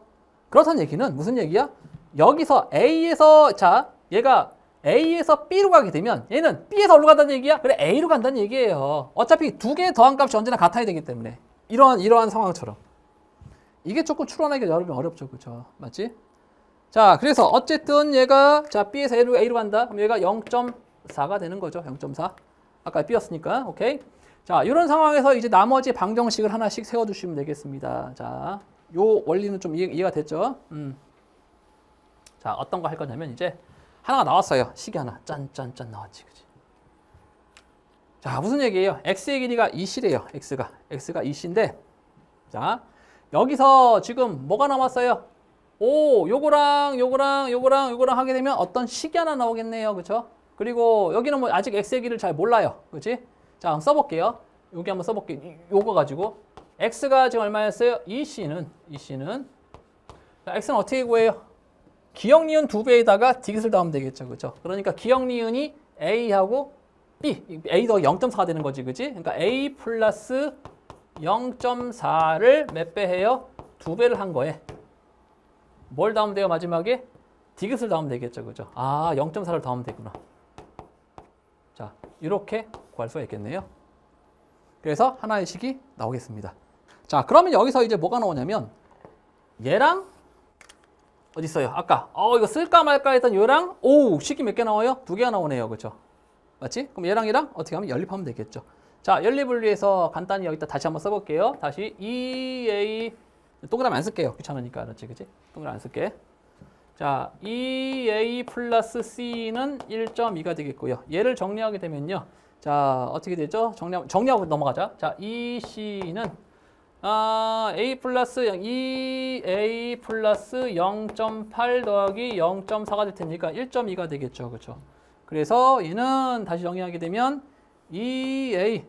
그렇다는 얘기는 무슨 얘기야? 여기서 A에서 자 얘가 A에서 B로 가게 되면 얘는 B에서 어디로 간다는 얘기야? 그래 A로 간다는 얘기예요. 어차피 두 개의 더한 값이 언제나 같아야 되기 때문에 이러한 상황처럼 이게 조금 추론하기가 어렵죠, 그렇죠? 맞지? 자, 그래서 어쨌든 얘가 자 B에서 A로 간다. 그럼 얘가 0.4가 되는 거죠. 0.4. 아까 B였으니까 오케이. 자, 이런 상황에서 이제 나머지 방정식을 하나씩 세워주시면 되겠습니다. 자, 요 원리는 좀 이해가 됐죠? 자, 어떤 거 할 거냐면 이제 하나가 나왔어요. 식이 하나. 짠짠짠 나왔지. 그치? 자, 무슨 얘기예요? X의 길이가 2C래요. X가 2C인데 자, 여기서 지금 뭐가 남았어요? 요거랑 하게 되면 어떤 식이 하나 나오겠네요. 그쵸? 그리고 여기는 뭐 아직 X의 길이를 잘 몰라요. 그치? 자, 한번 써볼게요. 여기 한번 써볼게요. 요거 가지고 X가 지금 얼마였어요? 2C는 자, X는 어떻게 구해요? 기억 니은 두 배에다가 디귿을 더하면 되겠죠. 그죠? 그러니까 기억 니은이 A하고 B, A 더 0.4가 되는 거지. 그지? 그러니까 A 플러스 0.4를 몇 배 해요? 두 배를 한 거에 뭘 더하면 돼요? 마지막에 디귿을 더하면 되겠죠. 그죠? 0.4를 더하면 되구나. 자, 이렇게 구할 수가 있겠네요. 그래서 하나의 식이 나오겠습니다. 자, 그러면 여기서 이제 뭐가 나오냐면 얘랑 어디 있어요? 아까 이거 쓸까 말까 했던 얘랑 식이 몇 개 나와요? 두 개가 나오네요. 그렇죠? 맞지? 그럼 얘랑 어떻게 하면 연립하면 되겠죠. 자, 연립을 위해서 간단히 여기다 다시 한번 써볼게요. 다시 2A 동그라미 안 쓸게요. 귀찮으니까. 그렇지? 그치? 동그라미 안 쓸게. 자, 2A 플러스 C는 1.2가 되겠고요. 얘를 정리하게 되면요. 자, 어떻게 되죠? 정리하고 넘어가자. 자, 2C는 A 플러스 2A 플러스 0.8 더하기 0.4가 될 테니까 1.2가 되겠죠. 그렇죠? 그래서 얘는 다시 정리하게 되면 2A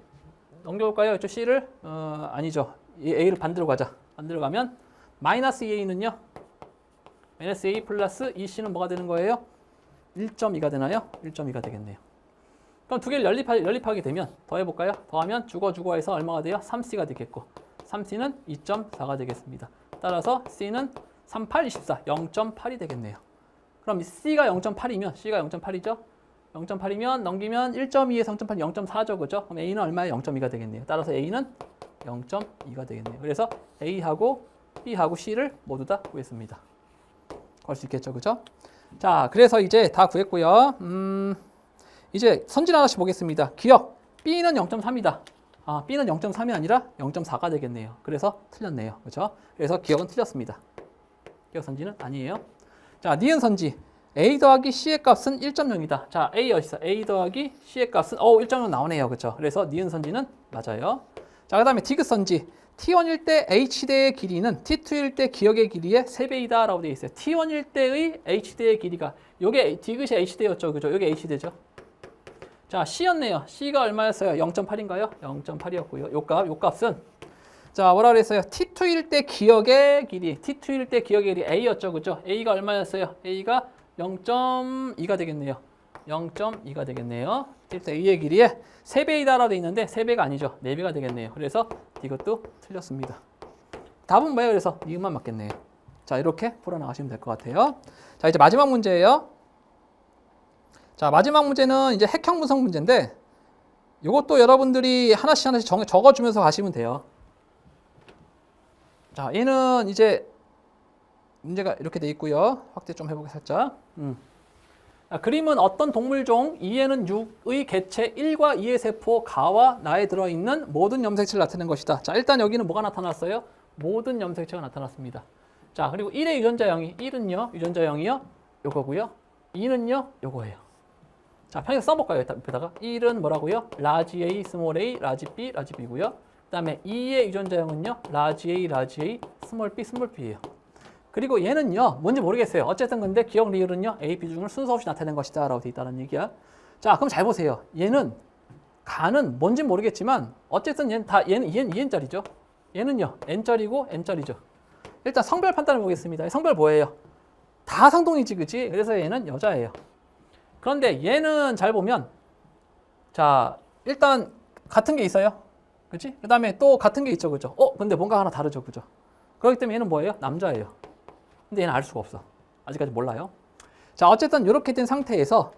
넘겨볼까요? 이쪽 C를? 아니죠. A를 반대로 가자. 반대로 가면 마이너스 2A는요. 마이너스 A 플러스 2C는 뭐가 되는 거예요? 1.2가 되나요? 1.2가 되겠네요. 그럼 두 개를 연립하게 되면 더해볼까요? 더하면 주거 해서 얼마가 돼요? 3C가 되겠고 3C는 2.4가 되겠습니다. 따라서 C는 38, 24, 0.8이 되겠네요. 그럼 C가 0.8이면 C가 0.8이죠? 0.8이면 넘기면 1.2에서 0.8, 0.4죠. 그죠? 그럼 A는 얼마에 0.2가 되겠네요. 따라서 A는 0.2가 되겠네요. 그래서 A하고 B하고 C를 모두 다 구했습니다. 구할 수 있겠죠. 그죠? 자, 그래서 이제 다 구했고요. 이제 선진 하나씩 보겠습니다. 기억, B는 0.3이다. 아, B는 0.3이 아니라 0.4가 되겠네요. 그래서 틀렸네요. 그렇죠? 그래서 기억은 틀렸습니다. 기억 선지는 아니에요. 자, 니은 선지. A 더하기 C의 값은 1.0이다. 자, A 어디 있어? A 더하기 C의 값은 1.0 나오네요. 그렇죠? 그래서 니은 선지는 맞아요. 자, 그 다음에 디귿 선지. T1일 때 H대의 길이는 T2일 때 기억의 길이의 3배이다 라고 되어 있어요. T1일 때의 H대의 길이가 요게 디귿이 H대였죠. 그죠? 요게 H대죠. 자, C였네요. C가 얼마였어요? 0.8인가요? 0.8이었고요. 요 값은 자, 뭐라 그랬어요? T2일 때 기억의 길이, T2일 때 기억의 길이 A였죠. 그죠? A가 얼마였어요? A가 0.2가 되겠네요. 0.2가 되겠네요. T2 A의 길이에 3배이다라고 되어 있는데 3배가 아니죠. 4배가 되겠네요. 그래서 이것도 틀렸습니다. 답은 뭐예요? 그래서 니은만 맞겠네요. 자, 이렇게 풀어나가시면 될 것 같아요. 자, 이제 마지막 문제예요. 자, 마지막 문제는 이제 핵형 분석 문제인데 이것도 여러분들이 하나씩 적어주면서 가시면 돼요. 자, 얘는 이제 문제가 이렇게 돼 있고요. 확대 좀 해보게 살짝. 자, 그림은 어떤 동물종 2에는 6의 개체 1과 2의 세포 가와 나에 들어있는 모든 염색체를 나타낸 것이다. 자, 일단 여기는 뭐가 나타났어요? 모든 염색체가 나타났습니다. 자, 그리고 1의 유전자 0이 1은요, 유전자 0이요, 요거고요. 2는요, 요거예요. 자, 편에서 써볼까요? 옆에다가 1은 뭐라고요? 라지 A, 스몰 a, 라지 B, 라지 B고요. 그 다음에 2의 유전자 0은요, 라지 A, 라지 A, 스몰 B, 스몰 B예요. 그리고 얘는요, 뭔지 모르겠어요. 어쨌든 근데 기억 리을은요, A, B 중을 순서 없이 나타낸 것이다 라고 되어 있다는 얘기야. 자, 그럼 잘 보세요. 얘는 가는 뭔지 모르겠지만 어쨌든 얘는 다 얘는 2n짜리죠. 얘는요, n짜리고 n짜리죠. 일단 성별 판단해 보겠습니다. 성별 뭐예요? 다 상동이지, 그치? 그래서 얘는 여자예요. 그런데 얘는 잘 보면 자, 일단 같은 게 있어요. 그치? 그 다음에 또 같은 게 있죠, 그죠? 근데 뭔가 하나 다르죠, 그죠? 그렇기 때문에 얘는 뭐예요? 남자예요. 근데 얘는 알 수가 없어. 아직까지 몰라요. 자, 어쨌든 이렇게 된 상태에서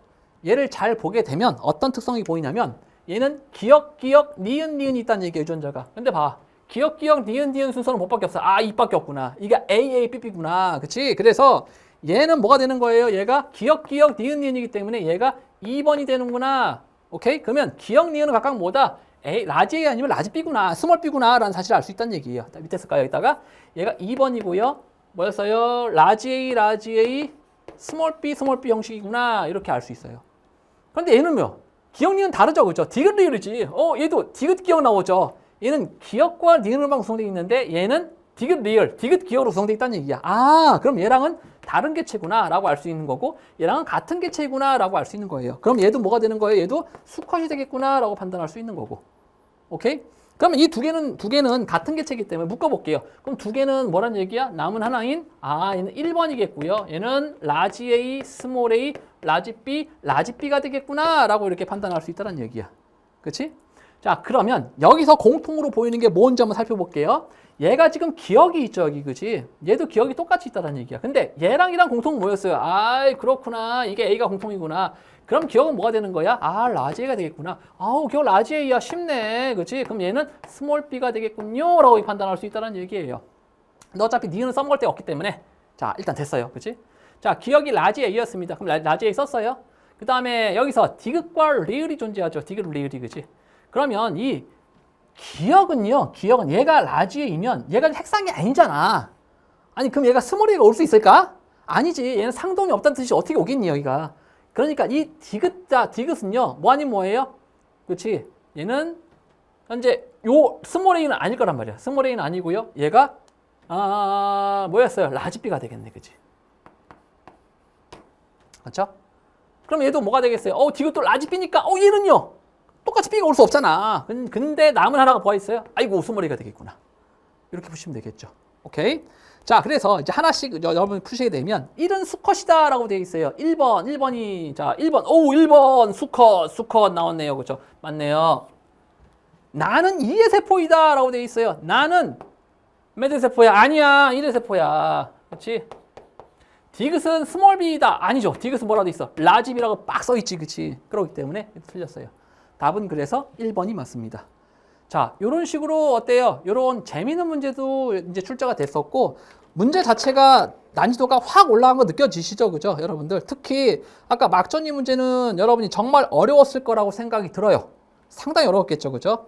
얘를 잘 보게 되면 어떤 특성이 보이냐면 얘는 기억, 니은이 있다는 얘기예요, 유전자가. 근데 봐. 기억, 니은 순서는 못 밖에 없어. 아, 이밖에 없구나. 이게 A, B구나. 그치? 그래서 얘는 뭐가 되는 거예요? 얘가 기억, 니은이기 때문에 얘가 2번이 되는구나. 오케이? 그러면 기억, 니은은 각각 뭐다? 라지 A 아니면 라지 B구나. 스몰 B구나. 라는 사실을 알 수 있다는 얘기예요. 밑에 쓸까요? 여기다가 얘가 2번이고요. 뭐였어요? 라지 A, 스몰 B 형식이구나. 이렇게 알 수 있어요. 그런데 얘는 뭐? 기억, 니은 다르죠? 그죠? 디귿 리을이지. 얘도 디귿 기억 나오죠? 얘는 기억과 니은으로만 구성되어 있는데 얘는 디귿 리을, 디귿 기억으로 구성되어 있다는 얘기야. 아, 그럼 얘랑은 다른 개체구나 라고 알 수 있는 거고 얘랑은 같은 개체구나 라고 알 수 있는 거예요. 그럼 얘도 뭐가 되는 거예요? 얘도 수컷이 되겠구나 라고 판단할 수 있는 거고. 오케이? 그러면 이 두 개는 같은 개체이기 때문에 묶어볼게요. 그럼 두 개는 뭐란 얘기야? 남은 하나인 얘는 1번이겠고요. 얘는 라지 A, 스몰 a, 라지 B가 되겠구나 라고 이렇게 판단할 수 있다는 얘기야. 그치? 자, 그러면 여기서 공통으로 보이는 게 뭔지 한번 살펴볼게요. 얘가 지금 기억이 있죠, 여기, 그치? 얘도 기억이 똑같이 있다는 얘기야. 근데 얘랑 공통은 뭐였어요? 그렇구나. 이게 A가 공통이구나. 그럼 기억은 뭐가 되는 거야? 라지 A가 되겠구나. 기억 라지 A야. 쉽네. 그치? 그럼 얘는 스몰 B가 되겠군요. 라고 판단할 수 있다는 얘기예요. 근데 어차피 니은은 써먹을 데가 없기 때문에. 자, 일단 됐어요. 그치? 자, 기억이 라지 A였습니다. 그럼 라지 A 썼어요. 그 다음에 여기서 디귿과 리을이 존재하죠. 디귿 리을이, 그치? 그러면 이 기억은 얘가 라지 A면 얘가 핵상이 아니잖아. 아니, 그럼 얘가 스몰 A가 올 수 있을까? 아니지. 얘는 상동이 없다는 뜻이 어떻게 오겠니, 여기가. 그러니까 이 디귿은요, 뭐 아닌 뭐예요? 그렇지? 얘는 현재 요 스몰 A는 아닐 거란 말이야. 스몰 A는 아니고요. 얘가 뭐였어요? 라지 B가 되겠네, 그치? 그렇죠? 그럼 얘도 뭐가 되겠어요? 디귿도 라지 B니까 얘는요. 똑같이 B가 올 수 없잖아. 근데 남은 하나가 뭐가 있어요? 아이고, 스몰 A가 되겠구나. 이렇게 보시면 되겠죠. 오케이. 자, 그래서 이제 하나씩 여러분 푸시게 되면 1은 수컷이다 라고 되어 있어요. 1번이, 자, 1번. 오, 1번 수컷 나왔네요. 그죠? 맞네요. 나는 2의 세포이다 라고 되어 있어요. 나는 몇의 세포야? 아니야. 1의 세포야. 그렇지? 디귿은 스몰 b이다. 아니죠. 디귿은 뭐라도 있어. 라지 b라고 빡 써있지. 그치? 그렇기 때문에 틀렸어요. 답은 그래서 1번이 맞습니다. 자, 요런 식으로 어때요? 요런 재미있는 문제도 이제 출제가 됐었고, 문제 자체가 난이도가 확 올라간 거 느껴지시죠? 그죠? 여러분들. 특히 아까 막전이 문제는 여러분이 정말 어려웠을 거라고 생각이 들어요. 상당히 어려웠겠죠. 그죠?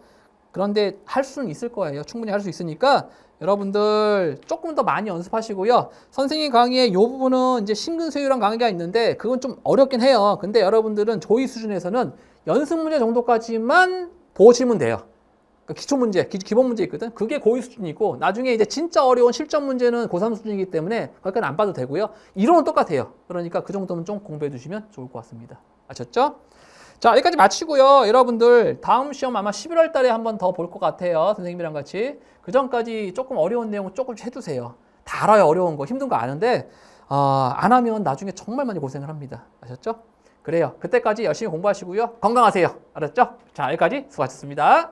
그런데 할 수는 있을 거예요. 충분히 할 수 있으니까 여러분들 조금 더 많이 연습하시고요. 선생님 강의의 요 부분은 이제 심근수유랑 강의가 있는데 그건 좀 어렵긴 해요. 근데 여러분들은 조이 수준에서는 연습 문제 정도까지만 보시면 돼요. 그러니까 기초 문제, 기본 문제 있거든. 그게 고의 수준이고 나중에 이제 진짜 어려운 실전 문제는 고3 수준이기 때문에 거기까지 안 봐도 되고요. 이론은 똑같아요. 그러니까 그 정도는 좀 공부해 두시면 좋을 것 같습니다. 아셨죠? 자, 여기까지 마치고요. 여러분들 다음 시험 아마 11월 달에 한 번 더 볼 것 같아요. 선생님이랑 같이. 그 전까지 조금 어려운 내용 조금씩 해두세요. 다 알아요. 어려운 거, 힘든 거 아는데 안 하면 나중에 정말 많이 고생을 합니다. 아셨죠? 그래요. 그때까지 열심히 공부하시고요. 건강하세요. 알았죠? 자, 여기까지 수고하셨습니다.